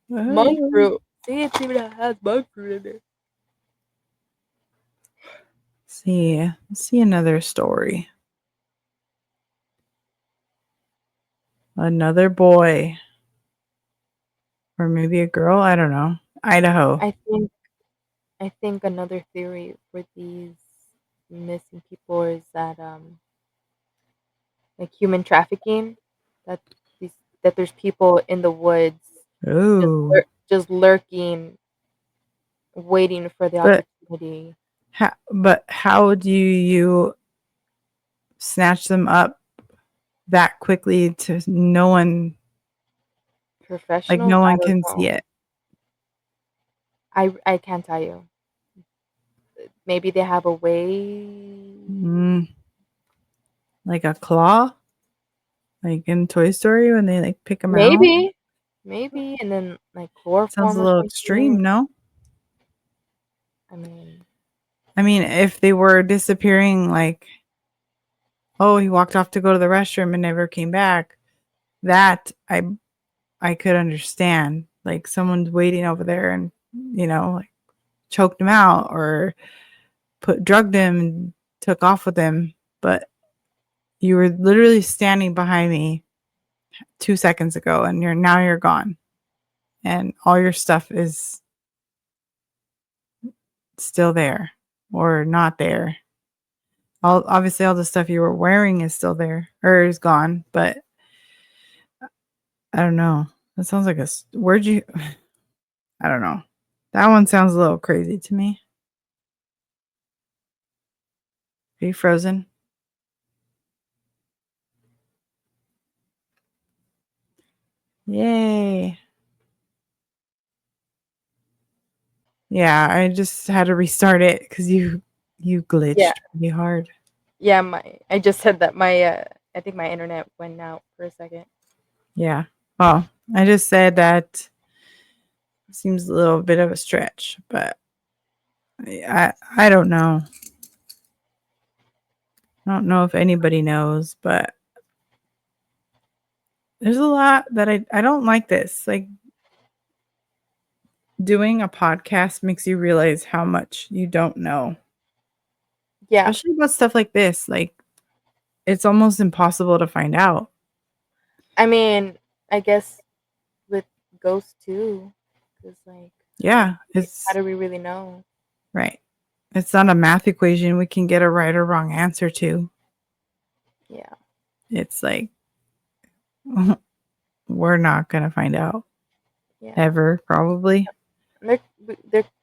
Monk fruit. See, it's even has monk fruit in it. See. Let's see another story. Another boy. Or maybe a girl. I don't know. Idaho. I think another theory for these missing people is that like human trafficking, that these that there's people in the woods just Oh. just lurking, waiting for the But opportunity. how do you snatch them up that quickly to no one, like Professionals, no I one don't can see know. it? I can't tell you. Maybe they have a way. Mm, like a claw? Like in Toy Story when they like pick them out? Maybe, maybe, and then like Sounds a chloroform or little something. extreme, no? I mean, I mean, if they were disappearing, like, oh, he walked off to go to the restroom and never came back, that I could understand. Like someone's waiting over there and like choked him out or drugged him and took off with him. But you were literally standing behind me 2 seconds ago, and you're gone, and all your stuff is still there or not there. Obviously all the stuff you were wearing is still there or is gone, but I don't know. That sounds like where'd you? I don't know. That one sounds a little crazy to me. Are you frozen? Yay. Yeah, I just had to restart it because you yeah, glitched pretty hard. yeah. I just said that I think my internet went out for a second. Yeah. Well, I just said that seems a little bit of a stretch, but I don't know. I don't know if anybody knows, but there's a lot that I don't like this. Like doing a podcast makes you realize how much you don't know, Yeah, especially about stuff like this. Like it's almost impossible to find out. I mean, I guess with ghosts too, because like, Yeah, how it's do we really know? right. It's not a math equation we can get a right or wrong answer to. Yeah, It's like we're not going to find out yeah. ever, probably. And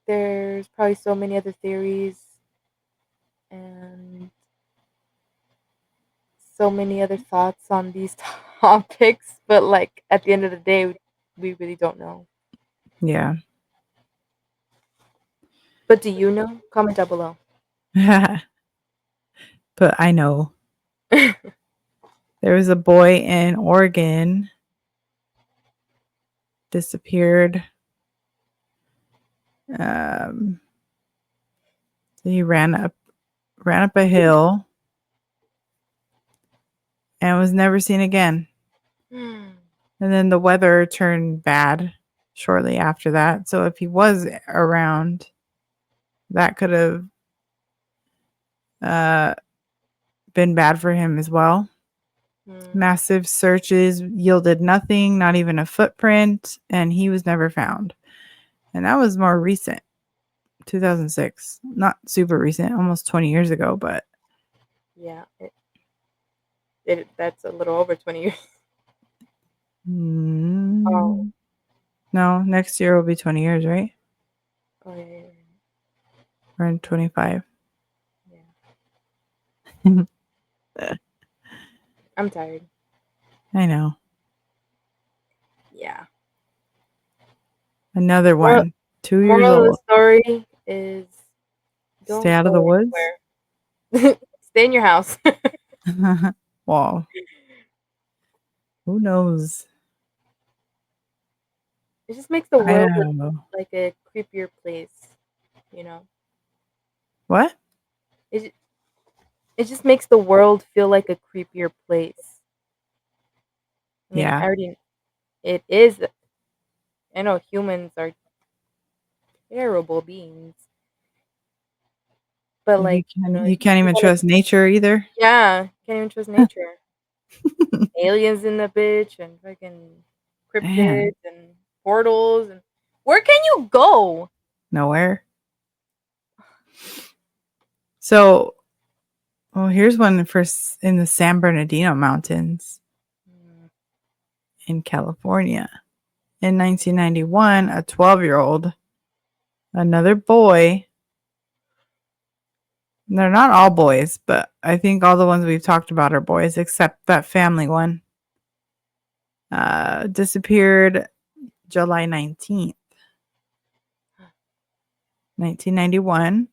there's probably so many other theories and so many other thoughts on these topics, but like at the end of the day, we really don't know. Yeah. But do you know? Comment down below. But I know there was a boy in Oregon disappeared. Um, he ran up a hill and was never seen again. Hmm. And then the weather turned bad shortly after that. So if he was around, that could have uh, been bad for him as well. Hmm. Massive searches yielded nothing, not even a footprint, and he was never found. And that was more recent. 2006. Not super recent, almost 20 years ago, but Yeah, that's a little over 20 years. Oh, mm, no, next year will be 20 years, right? oh yeah, We're in 25. yeah, yeah. I'm tired. I know. Yeah. Another Moral, one, 2 years moral of the old. story is Stay don't out of the go woods. anywhere. Stay in your house. Well, who knows? It just makes the I world don't know. like a creepier place, you know. What? It it just makes the world feel like a creepier place. I mean, I Yeah. already it is. I know humans are terrible beings, but You like can you can't you even want to, trust nature either. yeah, can't even trust nature. Aliens in the bitch and fucking Man, cryptids and portals and where can you go? nowhere. So, well, here's one in the San Bernardino Mountains Mm, in California. In 1991, a 12-year-old, another boy, they're not all boys, but I think all the ones we've talked about are boys, except that family one, disappeared July 19th, 1991,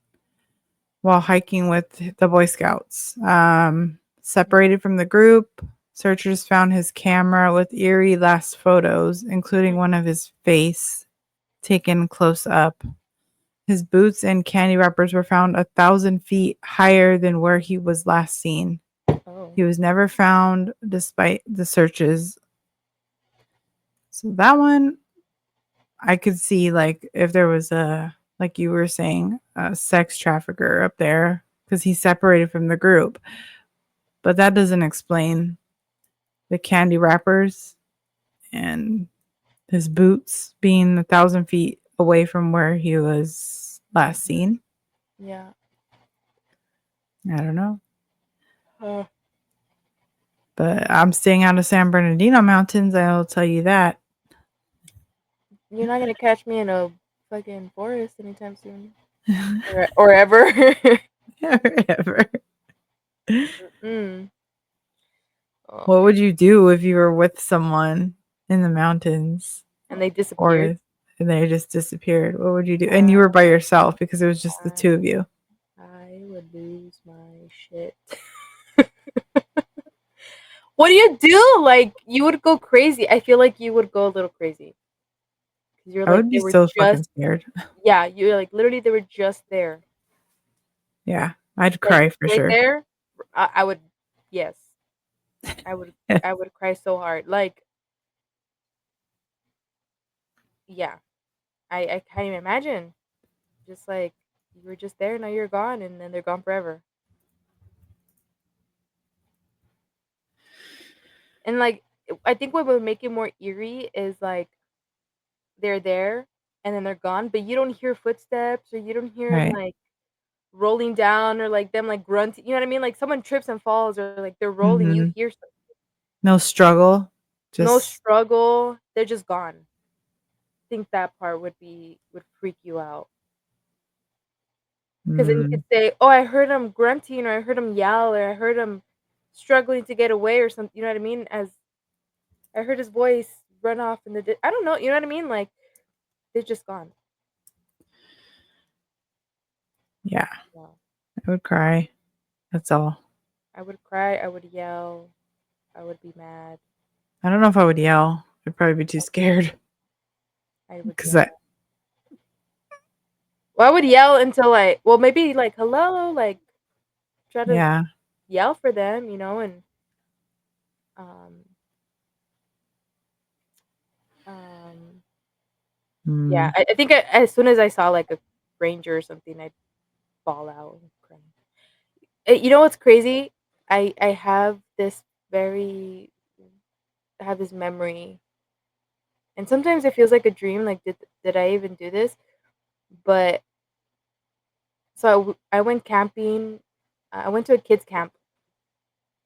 while hiking with the Boy Scouts. Separated from the group, searchers found his camera with eerie last photos, including one of his face taken close up. His boots and candy wrappers were found 1,000 feet higher than where he was last seen. oh, He was never found despite the searches. So that one, I could see, like, if there was like you were saying, a sex trafficker up there because he's separated from the group. But that doesn't explain the candy wrappers and his boots being 1,000 feet away from where he was last seen. yeah. I don't know. Uh, But I'm staying out of San Bernardino Mountains, I'll tell you that. you're not gonna catch me in a fucking forest anytime soon, or ever. Ever. Mm. Oh What man, would you do if you were with someone in the mountains and they disappeared. or and they just disappeared? What would you do? And you were Uh, by yourself because it was just the I two of you. I would lose my shit. What do you do? Like you would go crazy. I feel like you would go a little crazy because you're I like would they be were so fucking just scared. yeah. You're like literally they were just there, Yeah, I'd like cry for right sure. there. I would yes. I would I would cry so hard. Like yeah. I can't even imagine. Just like you were just there, now you're gone, and then they're gone forever. And like I think what would make it more eerie is like they're there and then they're gone, but you don't hear footsteps or you don't hear them Right. like rolling down or like them like grunting. You know what I mean? Like someone trips and falls or like they're rolling, you Mhm. hear No struggle. no Just struggle. They're just gone. I think that part would freak you out. Because then you mm, could say, "Oh, I heard him grunting, or I heard him yell, or I heard him struggling to get away, or something." You know what I mean? As I heard his voice run off in the. I don't know. You know what I mean? Like they're just gone. yeah, Wow. I would cry. That's all. I would cry. I would yell. I would be mad. I don't know if I would yell. I'd probably be too scared I would because I yell. Well, I would yell until I. Well, maybe like hello, like try to yeah. yell for them, and um um yeah. Mm, I think as soon as I saw like a ranger or something, I'd fall out and cry. You know what's crazy? I have this very I have this memory, and sometimes it feels like a dream. Like, did I even do this? But So I went camping. I went to a kids camp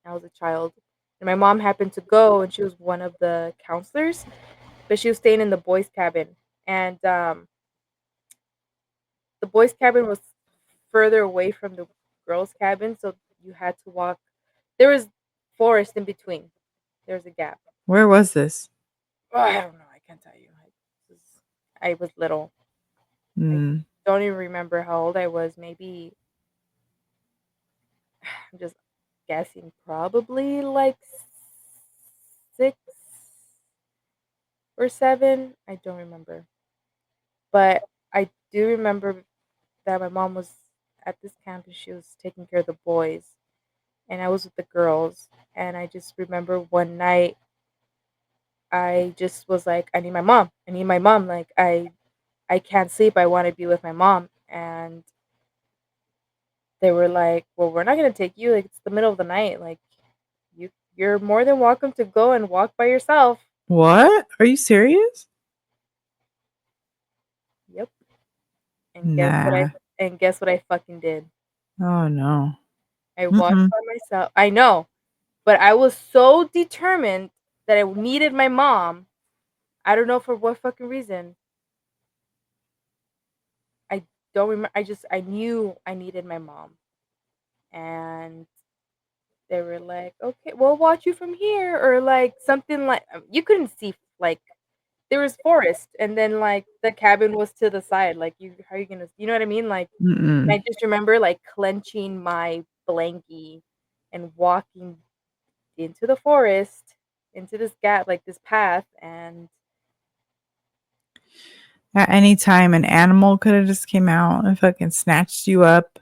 when I was a child, and my mom happened to go, and she was one of the counselors, but she was staying in the boys' cabin, and the boys' cabin was further away from the girls' cabin, so you had to walk. There was forest in between. There was a gap. Where was this? Oh, I don't know. I can't tell you. I was little. I Mm. don't even remember how old I was. Maybe I'm just guessing. Probably like 6 or 7. I don't remember, but I do remember that my mom was at this camp and she was taking care of the boys, and I was with the girls. And I just remember one night I just was like, I need my mom. I need my mom. Like I can't sleep. I want to be with my mom. And they were like, "Well, we're not gonna take you. Like it's the middle of the night. Like you're more than welcome to go and walk by yourself." What? Are you serious? Yep. And Nah. guess what I fucking did? Oh no. I walked Mm-mm. by myself. I know, but I was so determined that I needed my mom. I don't know for what fucking reason. I don't remember. I knew I needed my mom, and they were like, "Okay, we'll watch you from here," or like something like you couldn't see like there was forest, and then like the cabin was to the side. Like you, how are you gonna, you know what I mean? Like, and Mm-mm. I just remember like clenching my blankie and walking into the forest, into this gap, like this path, and At any time, an animal could have just came out and fucking snatched you up.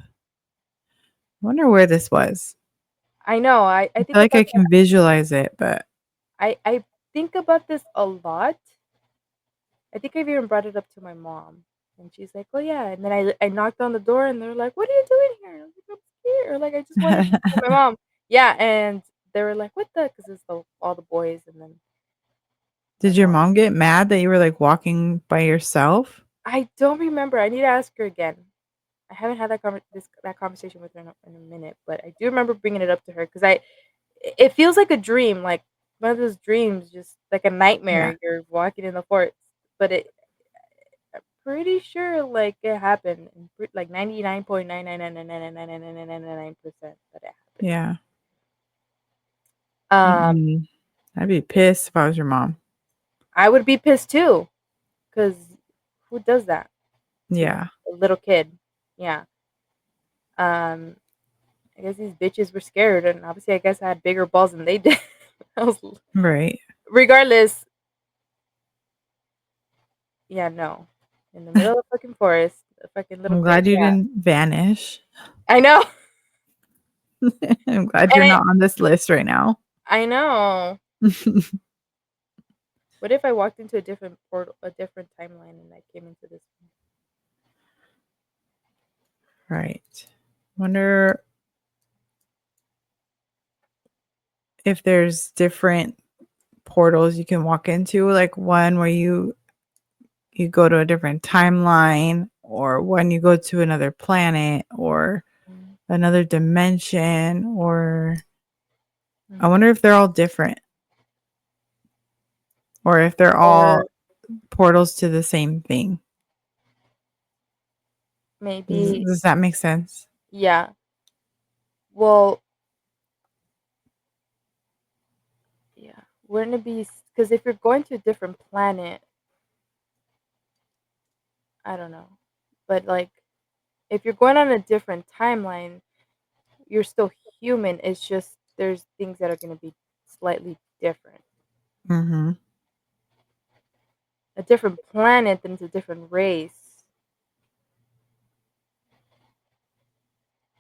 Wonder where this was. I know I I feel think like about I can visualize it, but I think about this a lot. I think I've even brought it up to my mom, and she's like, "Oh yeah." And then I knocked on the door, and they're like, "What are you doing here?" I was like, "I'm scared." Or like, I just wanted to see my mom. Yeah, and they were like, "What the?" Because it's all the boys, and then my did your mom. mom get mad that you were like walking by yourself? I don't remember. I need to ask her again. I haven't had that conversation with her in a minute, but I do remember bringing it up to her because it feels like a dream, like one of those dreams, just like a Yeah. nightmare. You're walking in the forest, but I'm pretty sure like it happened, like 99.999999999% that it happened. Yeah. Um, Mm-mm. I'd be pissed if I was your mom. I would be pissed too, because who does that to Yeah. a little kid? Yeah. Um, I guess these bitches were scared, and obviously, I guess I had bigger balls than they did. I was, Right. regardless, yeah, no. In the middle of the fucking forest, a fucking little I'm kid. glad you Yeah, didn't vanish. I know, I'm glad and you're not on this list right now. I know. What if I walked into a different portal, a different timeline, and I came into this one? Right. Wonder if there's different portals you can walk into, like one where you go to a different timeline, or when you go to another planet or Mm, another dimension, or I mhm. wonder if they're all different or if they're all Or portals to the same thing. Does, maybe, does that make sense? yeah. Well, yeah. Wouldn't it be because if you're going to a different planet, I don't know, but like if you're going on a different timeline, you're still human. It's just there's things that are going to be slightly different. Mm-hmm. A different planet, then it's a different race.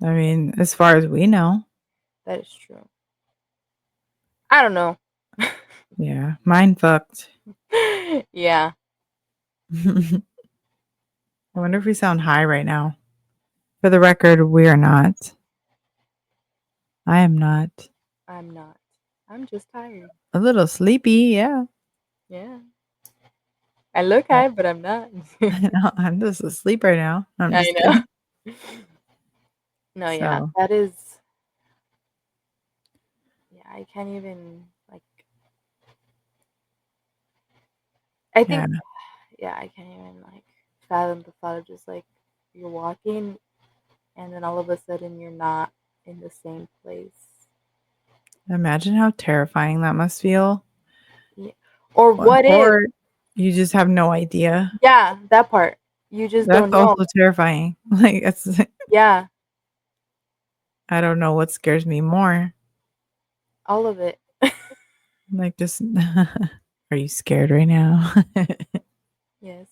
I mean, as far as we know. That is true. I don't know. Yeah. Mind fucked. Yeah. I wonder if we sound high right now. For the record, we are not. I am not. I'm not. I'm just tired. A little sleepy, yeah. Yeah. I look But high, but I'm not. I'm just asleep right now. I'm I just know. kidding. No, yeah, So, that is. Yeah, I can't even like. I yeah, think, yeah, I can't even like fathom the thought of just like you're walking and then all of a sudden you're not in the same place. imagine how terrifying that must feel. Yeah. Or what if? Or you just have no idea. Yeah, that part. You just That's don't know. also terrifying. Like, it's, Yeah, I don't know what scares me more. all of it. Like, just, are you scared right now? Yes.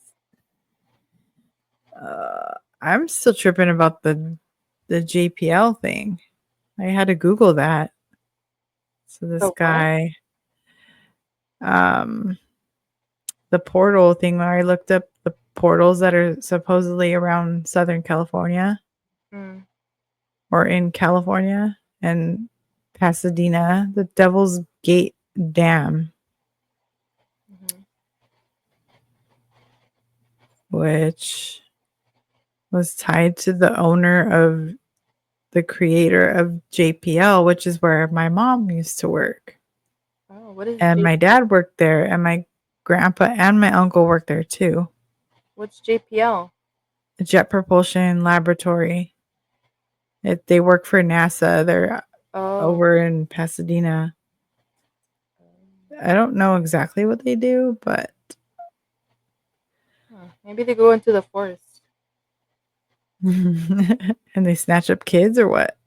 I'm still tripping about the JPL thing. I had to Google that. So this So what? guy, um, the portal thing where I looked up the portals that are supposedly around Southern California Mm, or in California and Pasadena, the Devil's Gate Dam, hmm which was tied to the owner of the creator of JPL, which is where my mom used to work. Oh, what is And J? my dad worked there, and my grandpa and my uncle worked there too. What's JPL? A Jet Propulsion Laboratory. They work for NASA. They're Oh, over in Pasadena. I don't know exactly what they do, but maybe they go into the forest. and they snatch up kids or what?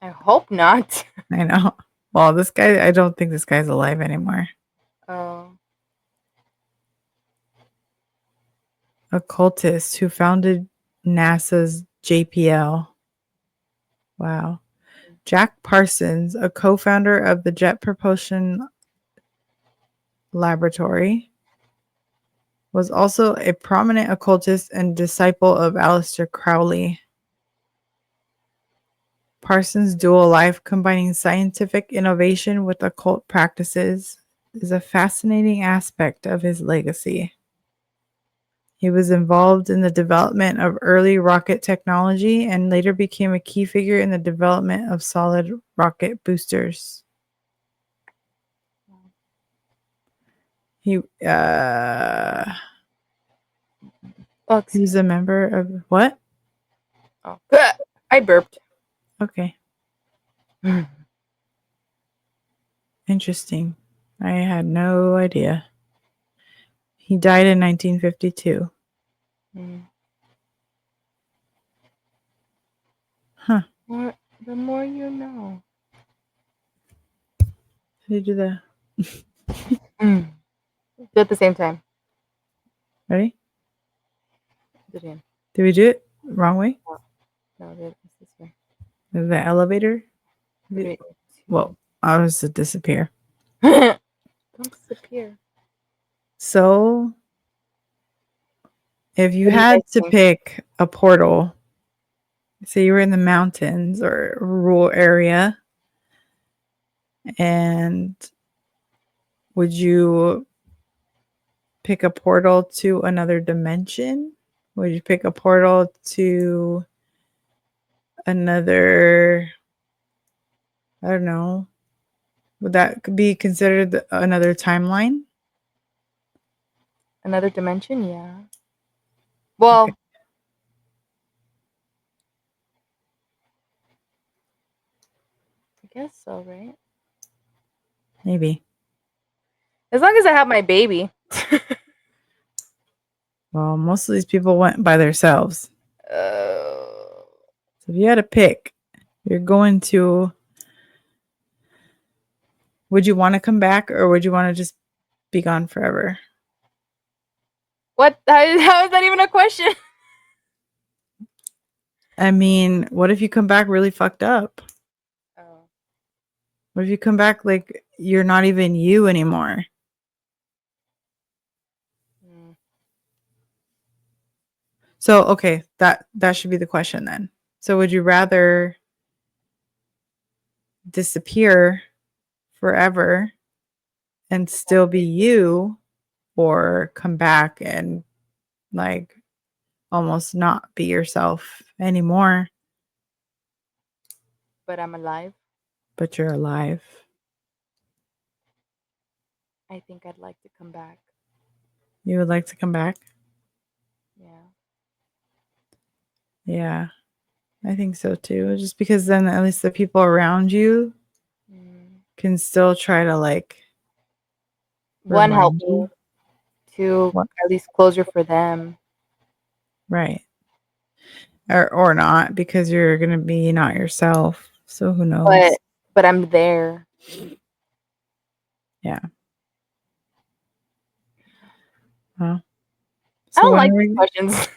I hope not. I know. Well, this guy, I don't think this guy's alive anymore. Oh, Occultist who founded NASA's JPL. Wow. Jack Parsons, a co founder of the Jet Propulsion Laboratory, was also a prominent occultist and disciple of Aleister Crowley. Parsons' dual life, combining scientific innovation with occult practices, is a fascinating aspect of his legacy. He was involved in the development of early rocket technology and later became a key figure in the development of solid rocket boosters. He oh, he was excuse a me. member of what? Oh, I burped. Okay, Mm. interesting. I had no idea. He died in 1952. Huh. More, the more you know. How did you do that? Mm. Do it at the same time. Ready? Do it again. Did we do it wrong way? No, no, do it this way. The elevator? Three, Well, I was to disappear. two. Don't disappear. So, if you What do you guys had to think? pick a portal, say you were in the mountains or a rural area, and would you pick a portal to another dimension? Would you pick a portal to another, I don't know, would that be considered another timeline? Another dimension? Yeah. Okay, Well, I guess so, right? maybe. As long as I have my baby. Well, most of these people went by themselves. uh, So if you had to pick, you're going to, would you want to come back or would you want to just be gone forever? what? How is that even a question? I mean, what if you come back really fucked up? Oh. What if you come back like you're not even you anymore? Mm. So, okay, that should be the question then. So, would you rather disappear forever and still be you or come back and like almost not be yourself anymore? but I'm alive. but you're alive. I think I'd like to come back. You would like to come back? Yeah. Yeah, I think so too. Just because then at least the people around you Mm. can still try to like One, help remind me. you. Two, What? at least closure for them. Right. Or not, because you're gonna be not yourself. So who But knows? but I'm there. Yeah. Well, I so don't when like are these we questions.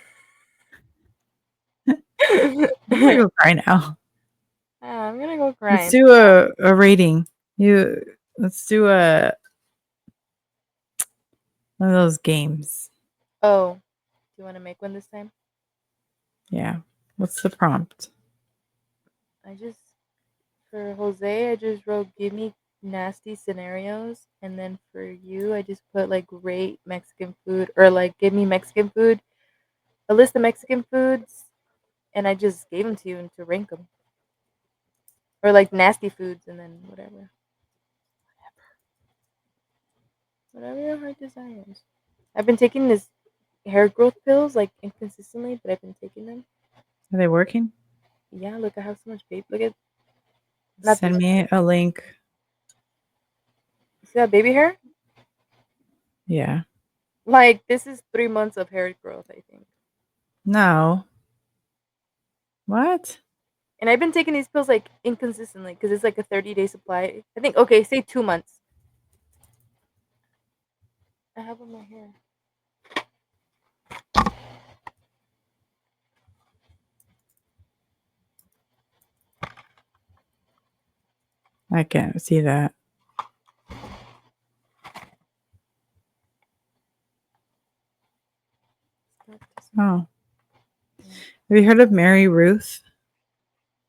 I'm gonna go cry now. I'm gonna go Let's cry. do a rating. You let's do a one of those games. Oh, do you want to make one this time? Yeah. What's the prompt? I just For Jose, I just wrote give me nasty scenarios, and then for you, I just put like rate Mexican food or like give me Mexican food, a list of Mexican foods, and I just gave them to you and to rank them, or like nasty foods, and then whatever your heart desires. I've been taking this hair growth pills like inconsistently, but I've been taking them. Are they working? Yeah, look, I have so much baby. Look at not Send this. me a link. You see that baby hair? Yeah. Like this is 3 months of hair growth, I think. No. What? And I've been taking these pills like inconsistently because it's like a 30-day supply. I think okay, say 2 months. I have on my hair. I can't see that. Oh. Have you heard of Mary Ruth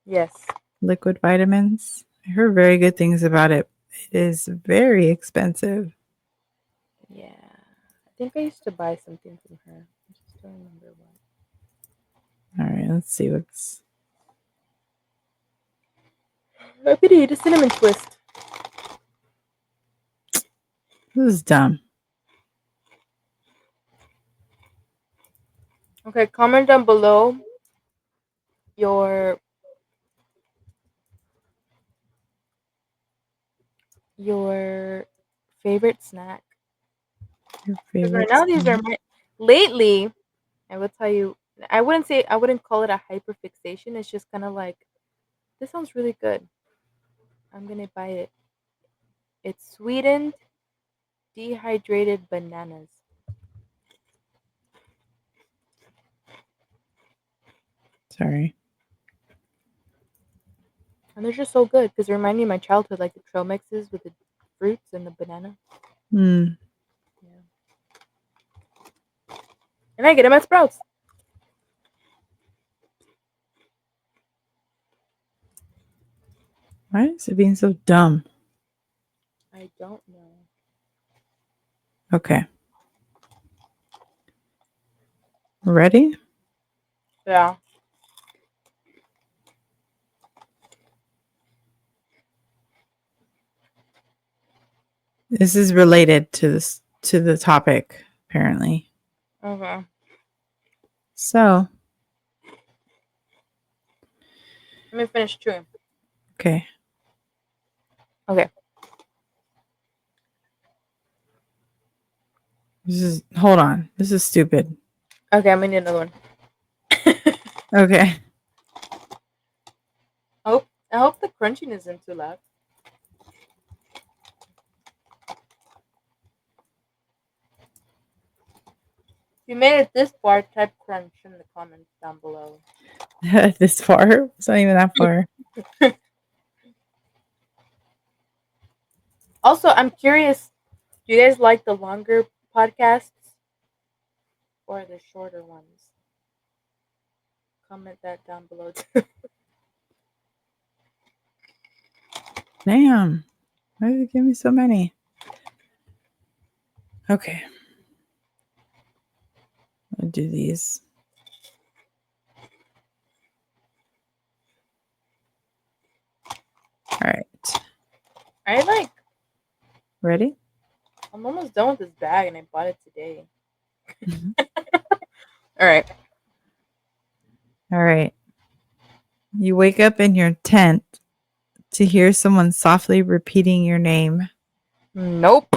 Yes. liquid vitamins? I heard very good things about it. It is very expensive. Yeah. I think I used to buy something from her. I just don't remember what. All right, let's see what's I could eat a cinnamon twist. this is dumb. Okay, comment down below your your favorite snack. Your Because right favorite now these are snack? my lately. I will tell you. I wouldn't call it a hyperfixation. It's just kind of like this sounds really good. I'm gonna buy it. It's sweetened dehydrated bananas. Sorry. And they're just so good because they remind me of my childhood, like the trail mixes with the fruits and the banana. Hmm. Yeah. And I get them at Sprouts. Why is it being so dumb? I don't know. Okay. Ready? Yeah. This is related to the topic, apparently. Okay. So, Let me finish chewing. okay. Okay. Hold on. This is stupid. Okay, I'm gonna need another one. Okay. I hope the crunching isn't too loud. If you made it this far, type crunch in the comments down below. This far? It's not even that far. Also, I'm curious, do you guys like the longer podcasts or the shorter ones? Comment that down below too. Damn. Why did it give me so many? Okay. I'll do these. All right. I like. Ready? I'm almost done with this bag, and I bought it today. Mhm. All right. All right. You wake up in your tent to hear someone softly repeating your name, Nope.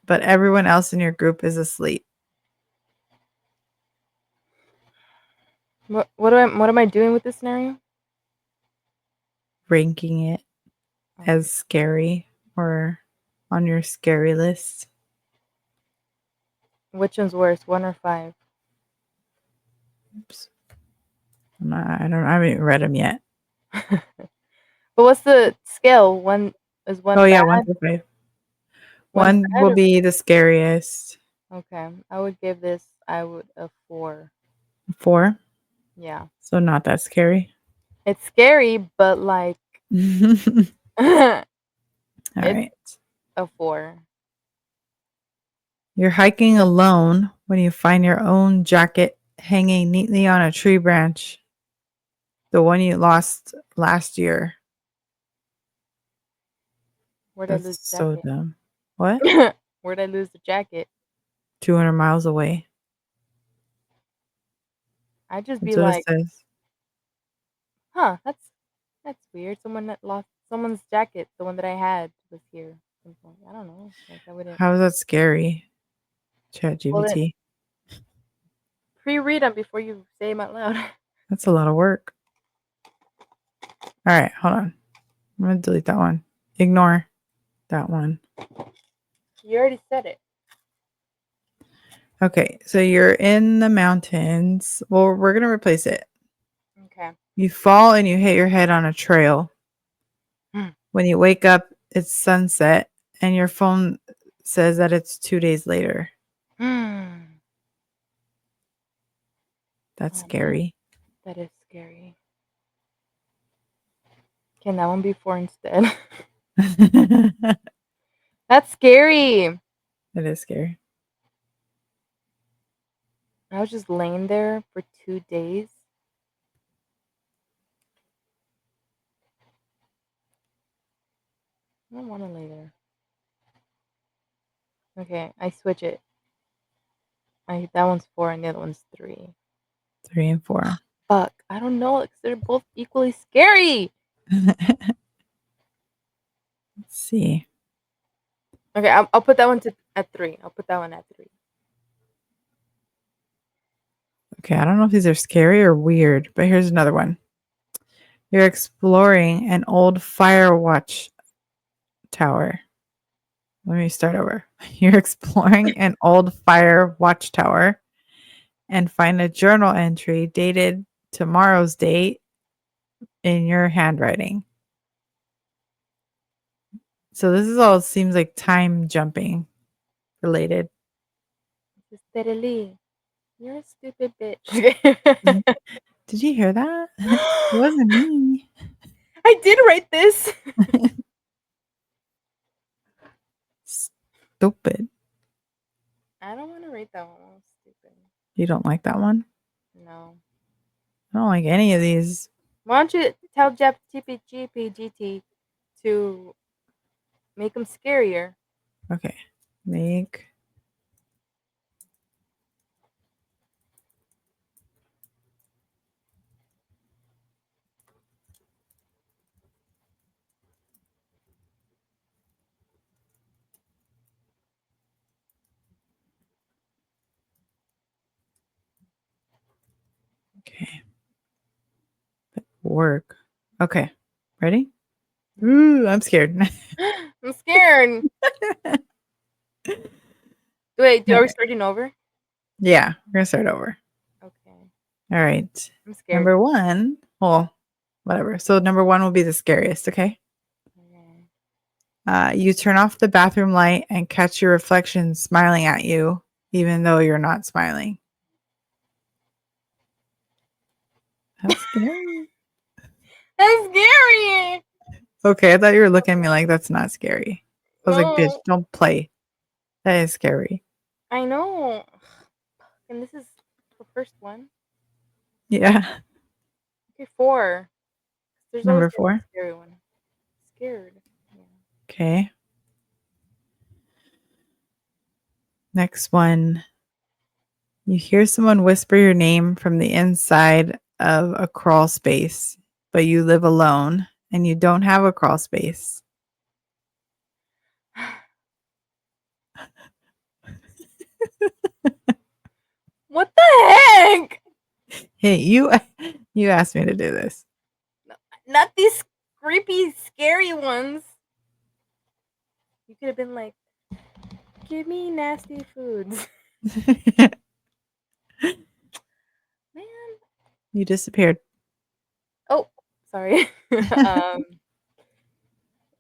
but everyone else in your group is asleep. What am I doing with this scenario? Ranking it as scary or on your scary list. Which one's worse, 1 or 5? Oops. I haven't even read them yet. But what's the scale? Is Oh, one yeah, bad? 1 through 5. One One bad will or be the scariest. okay? I would give this. I would a 4. 4. Yeah, So not that scary. it's scary, but like All it's right. a 4. You're hiking alone when you find your own jacket hanging neatly on a tree branch, the one you lost last year. Where'd I lose That's the so jacket? dumb. What? Where'd I lose the jacket? 200 miles away. I'd just be That's what it like, says. huh, that's weird. Someone that lost someone's jacket, the one that I had was here. At some point. I don't know. Like I wouldn't. How is that scary? Well, then ChatGPT. pre-read them before you say them out loud. That's a lot of work. All right, hold on. I'm going to delete that one. Ignore that one. You already said it. Okay, so you're in the mountains. Well, we're going to replace it. Okay. You fall and you hit your head on a trail. Hmm. When you wake up, it's sunset and your phone says that it's 2 days later. Hmm. That's Oh man, scary. that is scary. Can that one be 4 instead? It That's scary. is scary. I was just laying there for 2 days. I don't want to lay there. Okay, I switch it. That one's 4 and the other one's 3. 3 and 4. Fuck, I don't know. Like, they're both equally scary. Let's see. Okay, I'll put that one at 3. I'll put that one at 3. Okay, I don't know if these are scary or weird, but here's another one. You're exploring an old fire watch tower. Let me start over. You're exploring an old fire watchtower and find a journal entry dated tomorrow's date in your handwriting. So this is all seems like time jumping related. Steadily. You're a stupid Mhm. bitch. Did you hear that? It wasn't me. I did write this. Stupid. I don't want to read that one. That was stupid. You don't like that one? No. I don't like any of these. Why don't you tell GPGT to make them scarier? Okay. Make. Okay. Work. Okay. Ready? Ooh, I'm scared. I'm scared. Wait, are we starting over? Yeah, we're gonna start over. Okay. All right. I'm scared. Number one. Well, whatever. So number one will be the scariest. Okay. Okay. You turn off the bathroom light and catch your reflection smiling at you, even though you're not smiling. That's scary. That's scary. Okay, I thought you were looking at me like that's not scary. I was like, bitch, No, don't play. That is scary. I know. And this is the first one. Yeah. Okay, 4. There's always Number gonna be a four. scary one. scared. Yeah. Okay. Next one. You hear someone whisper your name from the inside of a crawl space, but you live alone and you don't have a crawl space. What the heck? Hey, you asked me to do this. Not these creepy, scary ones. You could have been like, give me nasty foods. Man. You disappeared. Oh, sorry.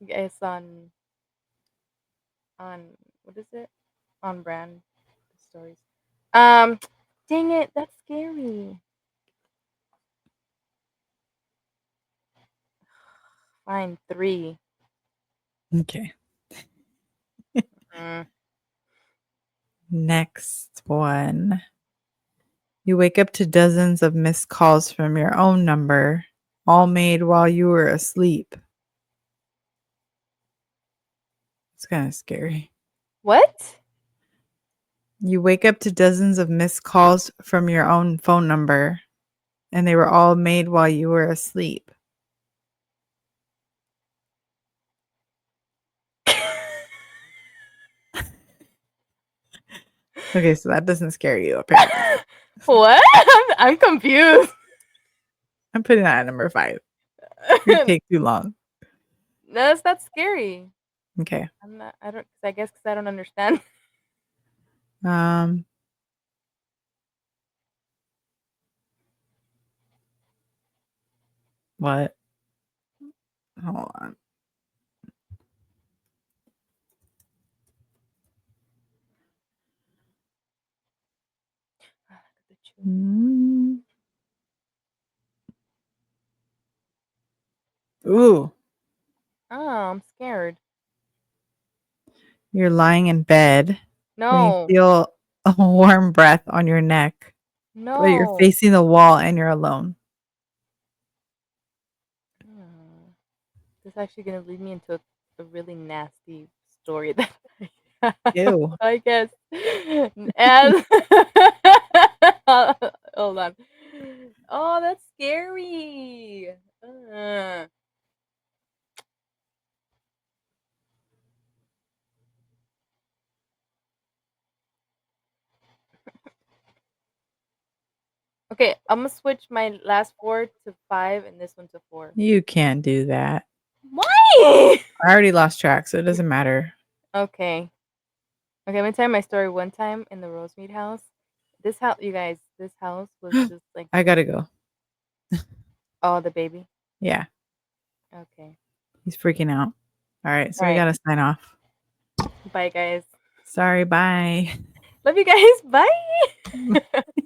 It's on what is it? On brand stories. Dang it, that's scary. Fine, 3. Okay. Mm. Next one. You wake up to dozens of missed calls from your own number, all made while you were asleep. It's kind of scary. What? You wake up to dozens of missed calls from your own phone number, and they were all made while you were asleep. Okay, so that doesn't scare you, apparently. What? I'm confused. I'm putting that at number 5. It take too long. No, that's not scary. Okay. I'm not. I don't. I guess because I don't understand. What? Hold on. Mm. Ooh. Oh, I'm scared. You're lying in bed when you No. feel a warm breath on your neck, but you're No. facing the wall and you're alone. Hmm. This is actually gonna lead me into a really nasty story that I have, Ew. I guess. And hold on. Oh, that's scary. Uh. Okay, I'm gonna switch my last 4 to 5 and this one to 4. You can't do that. Why? I already lost track, so it doesn't matter. Okay. Okay, I'm gonna tell you my story. One time in the Rosemead house. This house, you guys, this house was just like, I gotta go. oh, the baby. Yeah, Okay. he's freaking out. All right, so All we right. gotta sign off. Bye, guys. Sorry, bye. Love you guys. Bye.